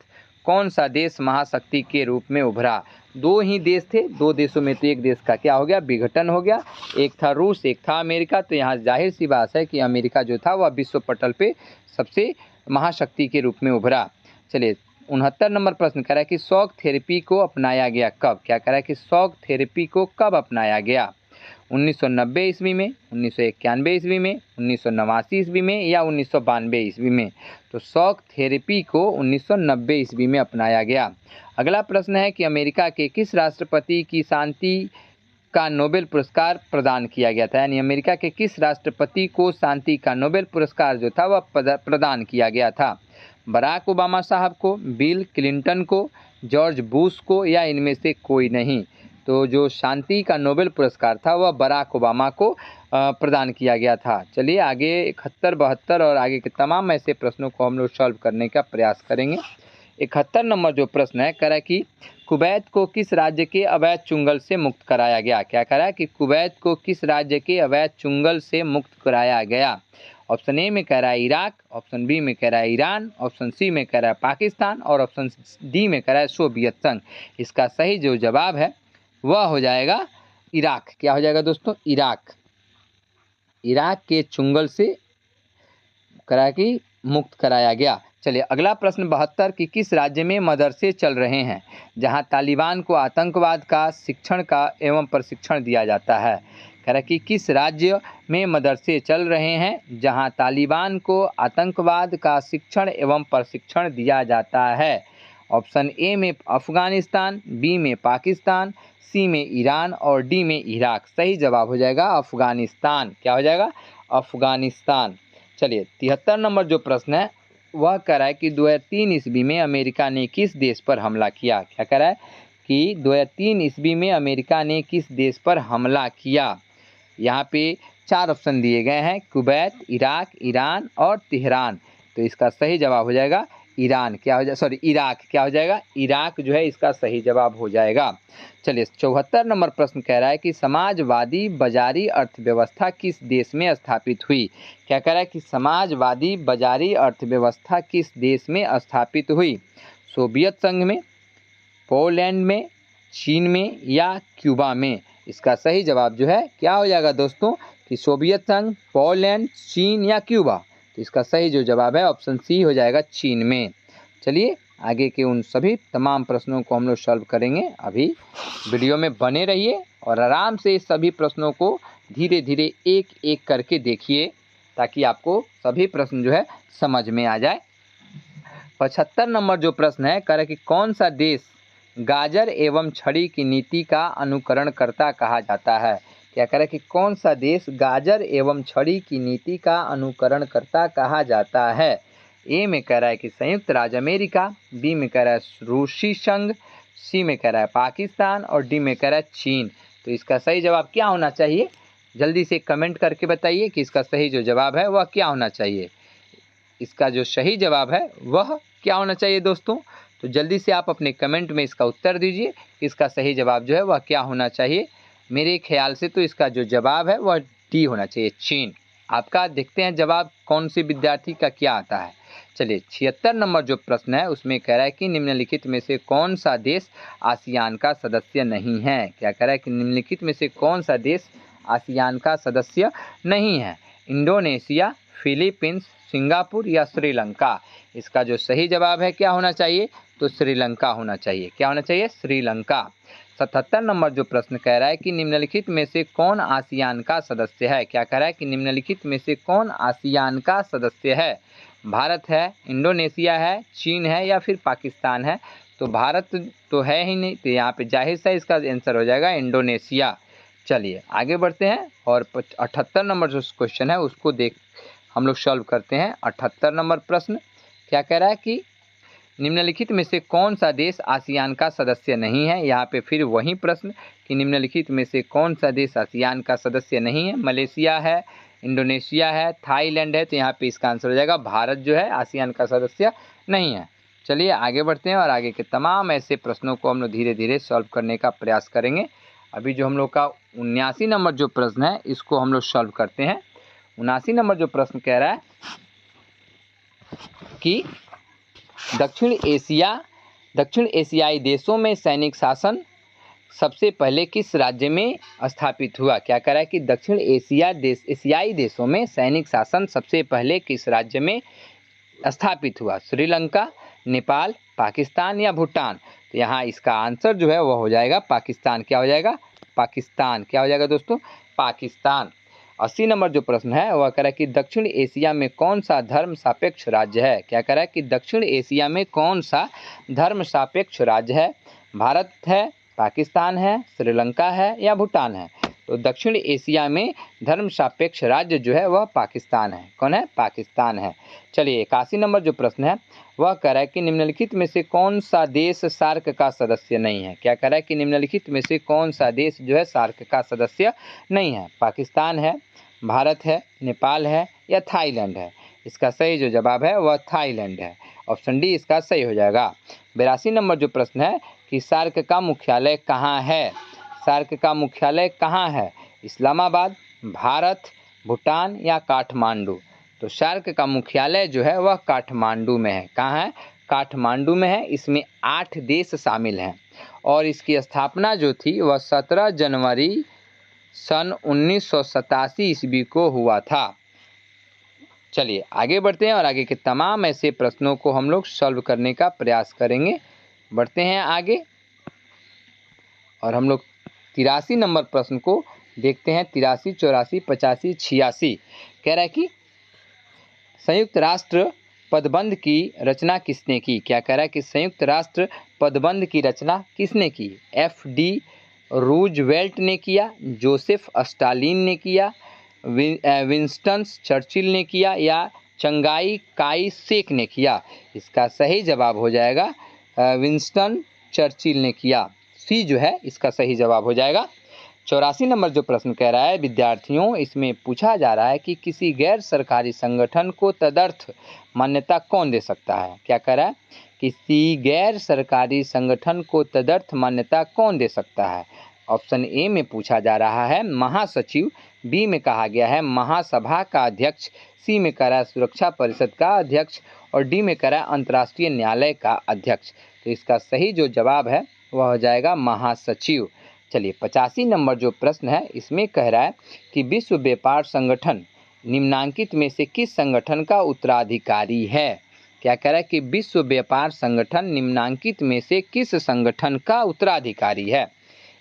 कौन सा देश महाशक्ति के रूप में उभरा। 2 ही देश थे, 2 देशों में तो एक देश का क्या हो गया, विघटन हो गया। एक था रूस, एक था अमेरिका। तो यहाँ जाहिर सी बात है कि अमेरिका जो था वह विश्व पटल पे सबसे महाशक्ति के रूप में उभरा। चलिए 69 नंबर प्रश्न कह रहा है कि शॉक थेरेपी को अपनाया गया कब। क्या कह रहा है कि शॉक थेरेपी को कब अपनाया गया। 1990 ईस्वी में, 1991 ईस्वी में, 1989 ईस्वी में या 1992 ईस्वी में। तो शॉक थेरेपी को 1990 ईस्वी में अपनाया गया। अगला प्रश्न है कि अमेरिका के किस राष्ट्रपति की शांति का नोबेल पुरस्कार प्रदान किया गया था। यानी अमेरिका के किस राष्ट्रपति को शांति का नोबेल पुरस्कार जो था वह प्रदान किया गया था। बराक ओबामा साहब को, बिल क्लिंटन को, जॉर्ज बुश को या इनमें से कोई नहीं। तो जो शांति का नोबेल पुरस्कार था वह बराक ओबामा को प्रदान किया गया था। चलिए आगे 71, 72 और आगे के तमाम ऐसे प्रश्नों को हम लोग सॉल्व करने का प्रयास करेंगे। 71 नंबर जो प्रश्न है कह रहा है कि कुवैत को किस राज्य के अवैध चुंगल से मुक्त कराया गया। क्या कह रहा है कि कुवैत को किस राज्य के अवैध चुंगल से मुक्त कराया गया। ऑप्शन ए में कह रहा है इराक, ऑप्शन बी में कह रहा है ईरान, ऑप्शन सी में कह रहा है पाकिस्तान और ऑप्शन डी में कह रहा है सोवियत संघ। इसका सही जो जवाब है वह हो जाएगा इराक। क्या हो जाएगा दोस्तों, इराक। इराक के चुंगल से करा कि मुक्त कराया गया। चलिए अगला प्रश्न 72 कि किस राज्य में मदरसे चल रहे हैं जहां तालिबान को आतंकवाद का शिक्षण का एवं प्रशिक्षण दिया जाता है। कह रहा है कि किस राज्य में मदरसे चल रहे हैं जहां तालिबान को आतंकवाद का शिक्षण एवं प्रशिक्षण दिया जाता है। ऑप्शन ए में अफगानिस्तान, बी में पाकिस्तान, सी में ईरान और डी में इराक। सही जवाब हो जाएगा अफगानिस्तान। क्या हो जाएगा, अफगानिस्तान। चलिए 73 नंबर जो प्रश्न है वह कह रहा है कि 2003 ईस्वी में अमेरिका ने किस देश पर हमला किया। क्या कह रहा है कि 2003 ईस्वी में अमेरिका ने किस देश पर हमला किया। यहाँ पे 4 ऑप्शन दिए गए हैं, कुवैत, इराक, ईरान और तेहरान। तो इसका सही जवाब हो जाएगा ईरान। क्या हो जाए, सॉरी इराक। क्या हो जाएगा, इराक जो है इसका सही जवाब हो जाएगा। चलिए 74 नंबर प्रश्न कह रहा है कि समाजवादी बाजारी अर्थव्यवस्था किस देश में स्थापित हुई। क्या कह रहा है कि समाजवादी बाजारी अर्थव्यवस्था किस देश में स्थापित हुई। सोवियत संघ में, पोलैंड में, चीन में या क्यूबा में। इसका सही जवाब जो है क्या हो जाएगा दोस्तों कि सोवियत संघ, पोलैंड, चीन या क्यूबा। तो इसका सही जो जवाब है ऑप्शन सी हो जाएगा चीन में। चलिए आगे के उन सभी तमाम प्रश्नों को हम लोग सॉल्व करेंगे। अभी वीडियो में बने रहिए और आराम से सभी प्रश्नों को धीरे धीरे एक एक करके देखिए ताकि आपको सभी प्रश्न जो है समझ में आ जाए। 75 नंबर जो प्रश्न है कह रहा है कि कौन सा देश गाजर एवं छड़ी की नीति का अनुकरणकर्ता कहा जाता है। क्या कह रहा है कि कौन सा देश गाजर एवं छड़ी की नीति का अनुकरणकर्ता कहा जाता है। ए में कह रहा है कि संयुक्त राज्य अमेरिका, बी में कह रहा है रूसी संघ, सी में कह रहा है पाकिस्तान और डी में कह रहा है चीन। तो इसका सही जवाब क्या होना चाहिए, जल्दी से कमेंट करके बताइए कि इसका सही जो जवाब है वह क्या होना चाहिए। इसका जो सही जवाब है वह क्या होना चाहिए दोस्तों, तो जल्दी से आप अपने कमेंट में इसका उत्तर दीजिए कि इसका सही जवाब जो है वह क्या होना चाहिए। मेरे ख्याल से तो इसका जो जवाब है वह डी होना चाहिए, चीन। आपका देखते हैं जवाब कौन से विद्यार्थी का क्या आता है। चलिए 76 नंबर जो प्रश्न है उसमें कह रहा है कि निम्नलिखित में से कौन सा देश आसियान का सदस्य नहीं है। क्या कह रहा है कि निम्नलिखित में से कौन सा देश आसियान का सदस्य नहीं है। इंडोनेशिया, फिलीपींस, सिंगापुर या श्रीलंका। इसका जो सही जवाब है क्या होना चाहिए, तो श्रीलंका होना चाहिए। क्या होना चाहिए, श्रीलंका। 77 नंबर जो प्रश्न कह रहा है कि निम्नलिखित में से कौन आसियान का सदस्य है। क्या कह रहा है कि निम्नलिखित में से कौन आसियान का सदस्य है। भारत है, इंडोनेशिया है, चीन है या फिर पाकिस्तान है। तो भारत तो है ही नहीं, तो यहाँ पे जाहिर सा इसका आंसर हो जाएगा इंडोनेशिया। चलिए आगे बढ़ते हैं और 78 नंबर जो क्वेश्चन है उसको हम लोग सॉल्व करते हैं। 78 नंबर प्रश्न क्या कह रहा है कि निम्नलिखित में से कौन सा देश आसियान का सदस्य नहीं है। यहाँ पे फिर वही प्रश्न कि निम्नलिखित में से कौन सा देश आसियान का सदस्य नहीं है। मलेशिया है, इंडोनेशिया है, थाईलैंड है। तो यहाँ पे इसका आंसर हो जाएगा भारत जो है आसियान का सदस्य नहीं है। चलिए आगे बढ़ते हैं और आगे के तमाम ऐसे प्रश्नों को हम लोग धीरे धीरे सॉल्व करने का प्रयास करेंगे। अभी जो हम लोग का 79 नंबर जो प्रश्न है इसको हम लोग सॉल्व करते हैं। 79 नंबर जो प्रश्न कह रहा है कि दक्षिण एशियाई देशों में सैनिक शासन सबसे पहले किस राज्य में स्थापित हुआ। क्या कह रहा है कि दक्षिण एशियाई देशों में सैनिक शासन सबसे पहले किस राज्य में स्थापित हुआ। श्रीलंका, नेपाल, पाकिस्तान या भूटान। तो यहाँ इसका आंसर जो है वह हो जाएगा पाकिस्तान। क्या हो जाएगा, पाकिस्तान। क्या हो जाएगा दोस्तों, पाकिस्तान। 80 नंबर जो प्रश्न है वह कह रहा है कि दक्षिण एशिया में कौन सा धर्म सापेक्ष राज्य है। क्या कह रहा है कि दक्षिण एशिया में कौन सा धर्म सापेक्ष राज्य है। भारत है, पाकिस्तान है, श्रीलंका है या भूटान है। तो दक्षिण एशिया में धर्म सापेक्ष राज्य जो है वह पाकिस्तान है। कौन है, पाकिस्तान है। चलिए 81 नंबर जो प्रश्न है वह कह रहा है कि निम्नलिखित में से कौन सा देश सार्क का सदस्य नहीं है। क्या कह रहा है कि निम्नलिखित में से कौन सा देश जो है सार्क का सदस्य नहीं है। पाकिस्तान है, भारत है, नेपाल है या थाईलैंड है। इसका सही जो जवाब है वह थाईलैंड है। ऑप्शन डी इसका सही हो जाएगा। 82 नंबर जो प्रश्न है कि सार्क का मुख्यालय कहाँ है। सार्क का मुख्यालय कहाँ है। इस्लामाबाद, भारत, भूटान या काठमांडू। तो सार्क का मुख्यालय जो है वह काठमांडू में है। कहाँ है, काठमांडू में है। इसमें 8 देश शामिल हैं और इसकी स्थापना जो थी वह 17 जनवरी सन 1987 ईस्वी को हुआ था। चलिए आगे बढ़ते हैं और आगे के तमाम ऐसे प्रश्नों को हम लोग सॉल्व करने का प्रयास करेंगे। बढ़ते हैं आगे और हम लोग 83 नंबर प्रश्न को देखते हैं। 83, 84, 85, 86 कह रहा है कि संयुक्त राष्ट्र पदबंध की रचना किसने की। क्या कह रहा है कि संयुक्त राष्ट्र पदबंध की रचना किसने की। FD रूजवेल्ट ने किया, जोसेफ स्टालिन ने किया, विंस्टन चर्चिल ने किया या चंगाई काई शेक ने किया। इसका सही जवाब हो जाएगा विंस्टन चर्चिल ने किया। सी जो है इसका सही जवाब हो जाएगा। 84 नंबर जो प्रश्न कह रहा है विद्यार्थियों, इसमें पूछा जा रहा है कि किसी गैर सरकारी संगठन को तदर्थ मान्यता कौन दे सकता है। क्या कह रहा है, किसी गैर सरकारी संगठन को तदर्थ मान्यता कौन दे सकता है। ऑप्शन ए में पूछा जा रहा है महासचिव, बी में कहा गया है महासभा का अध्यक्ष, सी में कह रहा है सुरक्षा परिषद का अध्यक्ष और डी में कह रहा है अंतर्राष्ट्रीय न्यायालय का अध्यक्ष। तो इसका सही जो जवाब है वह हो जाएगा महासचिव। चलिए 85 नंबर जो प्रश्न है इसमें कह रहा है कि विश्व व्यापार संगठन निम्नांकित में से किस संगठन का उत्तराधिकारी है। क्या कह रहा है कि विश्व व्यापार संगठन निम्नांकित में से किस संगठन का उत्तराधिकारी है।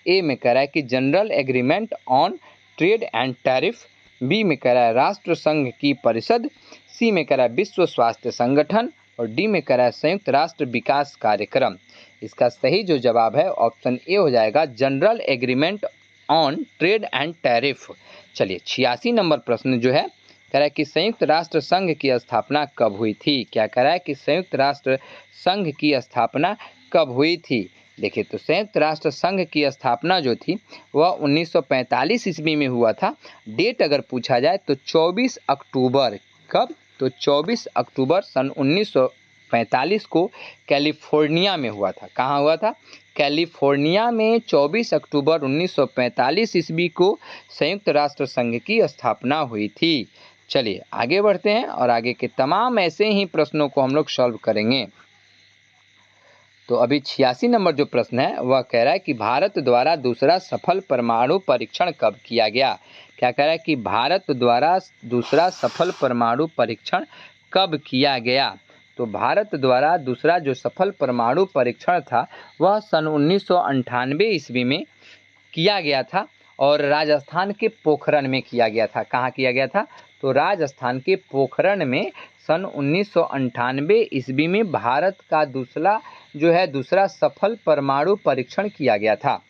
ए में कह रहा है कि general agreement on trade and tariff, B में कह रहा है राष्ट्र संघ की परिषद, सी में कह रहा है विश्व स्वास्थ्य संगठन और डी में कह रहा है संयुक्त राष्ट्र विकास कार्यक्रम। इसका सही जो जवाब है ऑप्शन ए हो जाएगा general agreement on trade and tariff. चलिए 86 नंबर प्रश्न जो है कह रहा है कि संयुक्त राष्ट्र संघ की स्थापना कब हुई थी। क्या कह रहा है कि संयुक्त राष्ट्र संघ की स्थापना कब हुई थी। देखिए तो संयुक्त राष्ट्र संघ की स्थापना जो थी वह 1945 ईस्वी में हुआ था। डेट अगर पूछा जाए तो 24 अक्टूबर, कब, तो 24 अक्टूबर सन 1945 को कैलिफोर्निया में हुआ था। कहाँ हुआ था, कैलिफोर्निया में 24 अक्टूबर 1945 ईस्वी को संयुक्त राष्ट्र संघ की स्थापना हुई थी। चलिए आगे बढ़ते हैं और आगे के तमाम ऐसे ही प्रश्नों को हम लोग सॉल्व करेंगे। तो अभी 86 नंबर जो प्रश्न है वह कह रहा है कि भारत द्वारा दूसरा सफल परमाणु परीक्षण कब किया गया। क्या कह रहा है कि भारत द्वारा दूसरा सफल परमाणु परीक्षण कब किया गया। तो भारत द्वारा दूसरा जो सफल परमाणु परीक्षण था वह सन 1998 ईस्वी में किया गया था और राजस्थान के पोखरण में किया गया था। कहाँ किया गया था? तो राजस्थान के पोखरण में सन 1998 ईस्वी में भारत का दूसरा सफल परमाणु परीक्षण किया गया था।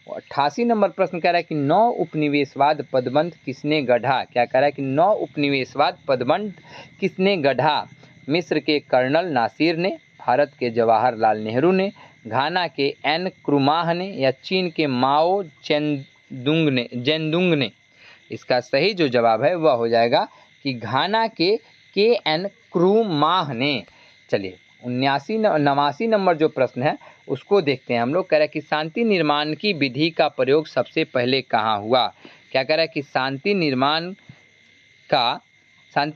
88 नंबर प्रश्न कह रहा है कि 9 उपनिवेशवाद पदबंध किसने गढ़ा। क्या कह रहा है कि 9 उपनिवेशवाद पदबंध किसने गढ़ा। मिस्र के कर्नल नासिर ने, भारत के जवाहरलाल नेहरू ने, घाना के एन क्रुमाह ने या चीन के माओ जेनदुंग ने। इसका सही जो जवाब है वह हो जाएगा कि घाना के एन क्रुमाह ने। चलिए 89 नंबर जो प्रश्न है उसको देखते हैं हम लोग। कह रहा है कि शांति निर्माण की विधि का प्रयोग सबसे पहले कहाँ हुआ। क्या कह रहा है कि शांति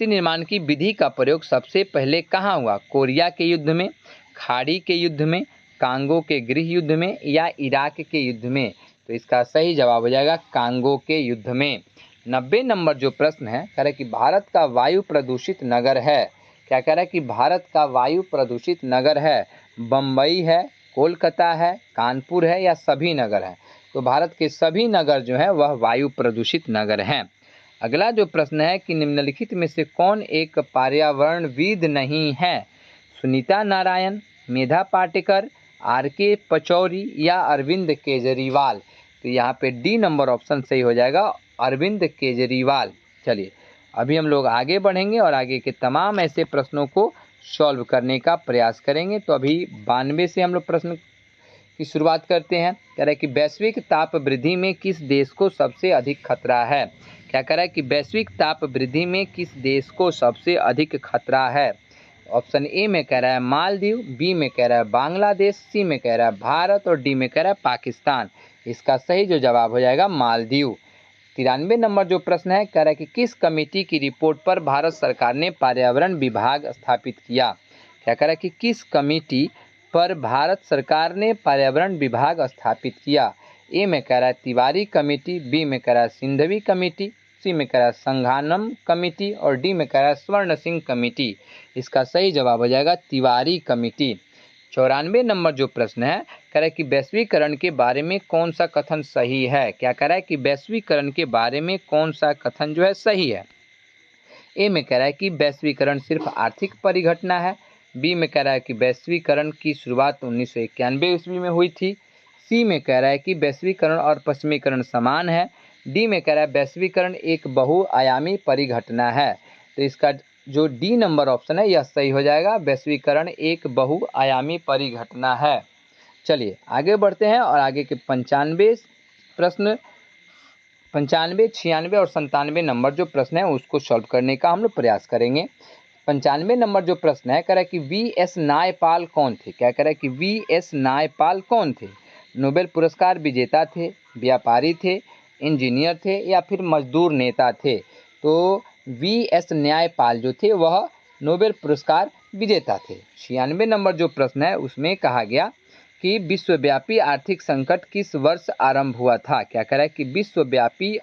निर्माण की विधि का प्रयोग सबसे पहले कहाँ हुआ। कोरिया के युद्ध में, खाड़ी के युद्ध में, कांगो के गृह युद्ध में या इराक के युद्ध में। तो इसका सही जवाब हो जाएगा कांगो के युद्ध में। 90 नंबर जो प्रश्न है कह रहा है कि भारत का वायु प्रदूषित नगर है। क्या कह रहा है कि भारत का वायु प्रदूषित नगर है बम्बई है, कोलकाता है, कानपुर है या सभी नगर है। तो भारत के सभी नगर जो है वह वायु प्रदूषित नगर हैं। अगला जो प्रश्न है कि निम्नलिखित में से कौन एक पर्यावरणविद नहीं है। सुनीता नारायण, मेधा पाटेकर, आर.के. पचौरी या अरविंद केजरीवाल। तो यहाँ पे डी नंबर ऑप्शन सही हो जाएगा, अरविंद केजरीवाल। चलिए अभी हम लोग आगे बढ़ेंगे और आगे के तमाम ऐसे प्रश्नों को सॉल्व करने का प्रयास करेंगे। तो अभी 92 से हम लोग प्रश्न की शुरुआत करते हैं। कह रहा है कि वैश्विक ताप वृद्धि में किस देश को सबसे अधिक खतरा है। क्या कह रहा है कि वैश्विक ताप वृद्धि में किस देश को सबसे अधिक खतरा है। ऑप्शन ए में कह रहा है मालदीव, बी में कह रहा है बांग्लादेश, सी में कह रहा है भारत और डी में कह रहा है पाकिस्तान। इसका सही जो जवाब हो जाएगा मालदीव। 93 नंबर जो प्रश्न है कह रहा है कि किस कमेटी की रिपोर्ट पर भारत सरकार ने पर्यावरण विभाग स्थापित किया। क्या कह रहा है कि किस कमेटी पर भारत सरकार ने पर्यावरण विभाग स्थापित किया। ए में कह रहा है तिवारी कमेटी, बी में कह रहा है सिंधवी कमेटी, सी में कह रहा है संघानम कमेटी और डी में कह रहा है स्वर्ण सिंह कमेटी। इसका सही जवाब हो जाएगा तिवारी कमेटी। 94 नंबर जो प्रश्न है कह रहा है कि वैश्वीकरण के बारे में कौन सा कथन सही है। क्या कह रहा है कि वैश्वीकरण के बारे में कौन सा कथन जो है सही है। ए में कह रहा है कि वैश्वीकरण सिर्फ आर्थिक परिघटना है, बी में कह रहा है कि वैश्वीकरण की शुरुआत 1991 ईस्वी में हुई थी, सी में कह रहा है कि वैश्वीकरण और पश्चिमीकरण समान है, डी में कह रहा है वैश्वीकरण एक बहुआयामी परिघटना है। तो इसका जो डी नंबर ऑप्शन है यह सही हो जाएगा, वैश्वीकरण एक बहुआयामी परिघटना है। चलिए आगे बढ़ते हैं और आगे के 95 प्रश्न 95, 96 और 97 नंबर जो प्रश्न है उसको सॉल्व करने का हम लोग प्रयास करेंगे। 95 नंबर जो प्रश्न है कह रहा है कि वी.एस. नायपाल कौन थे। क्या कह रहा है कि वी.एस. नायपाल कौन थे। नोबेल पुरस्कार विजेता थे, व्यापारी थे, इंजीनियर थे या फिर मजदूर नेता थे। तो वी.एस. नायपाल जो थे वह नोबेल पुरस्कार विजेता थे। 96 नंबर जो प्रश्न है उसमें कहा गया कि विश्वव्यापी आर्थिक संकट किस वर्ष आरंभ हुआ था। क्या कह रहा है कि विश्वव्यापी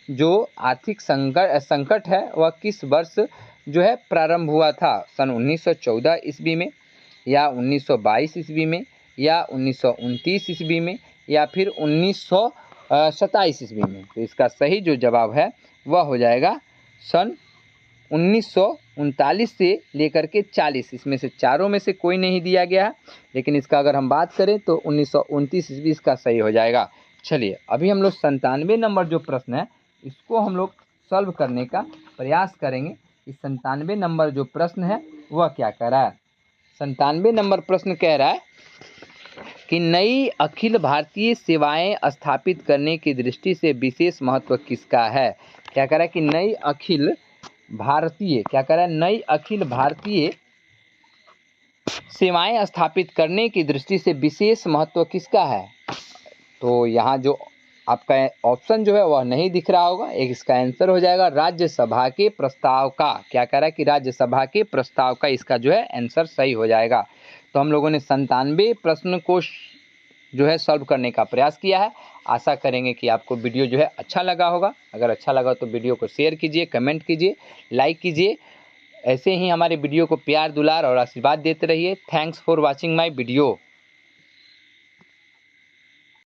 जो आर्थिक संकट है वह किस वर्ष जो है प्रारंभ हुआ था। सन 1914 ईस्वी में या 1922 ईस्वी में या 1929 ईस्वी में या फिर 1927 ईस्वी में। तो इसका सही जो जवाब है वह हो जाएगा सन 1939 से लेकर के 40। इसमें से चारों में से कोई नहीं दिया गया है, लेकिन इसका अगर हम बात करें तो 1929 ईस्वी इसका सही हो जाएगा। चलिए अभी हम लोग 97 नंबर जो प्रश्न है इसको हम लोग सॉल्व करने का प्रयास करेंगे। इस 97 नंबर जो प्रश्न है वह क्या कह रहा है। 97 नंबर प्रश्न कह रहा है कि नई अखिल भारतीय सेवाएं स्थापित करने की दृष्टि से विशेष महत्व किसका है। क्या कह रहा है कि नई अखिल भारतीय सेवाएं स्थापित करने की दृष्टि से विशेष महत्व किसका है। तो यहाँ जो आपका ऑप्शन जो है वह नहीं दिख रहा होगा। एक इसका आंसर हो जाएगा राज्यसभा के प्रस्ताव का। क्या कह रहा है कि राज्यसभा के प्रस्ताव का इसका जो है आंसर सही हो जाएगा। तो हम लोगों ने 97 प्रश्न को जो है सॉल्व करने का प्रयास किया है। आशा करेंगे कि आपको वीडियो जो है अच्छा लगा होगा। अगर अच्छा लगा तो वीडियो को शेयर कीजिए, कमेंट कीजिए, लाइक कीजिए। ऐसे ही हमारे वीडियो को प्यार दुलार और आशीर्वाद देते रहिए। Thanks for watching my video.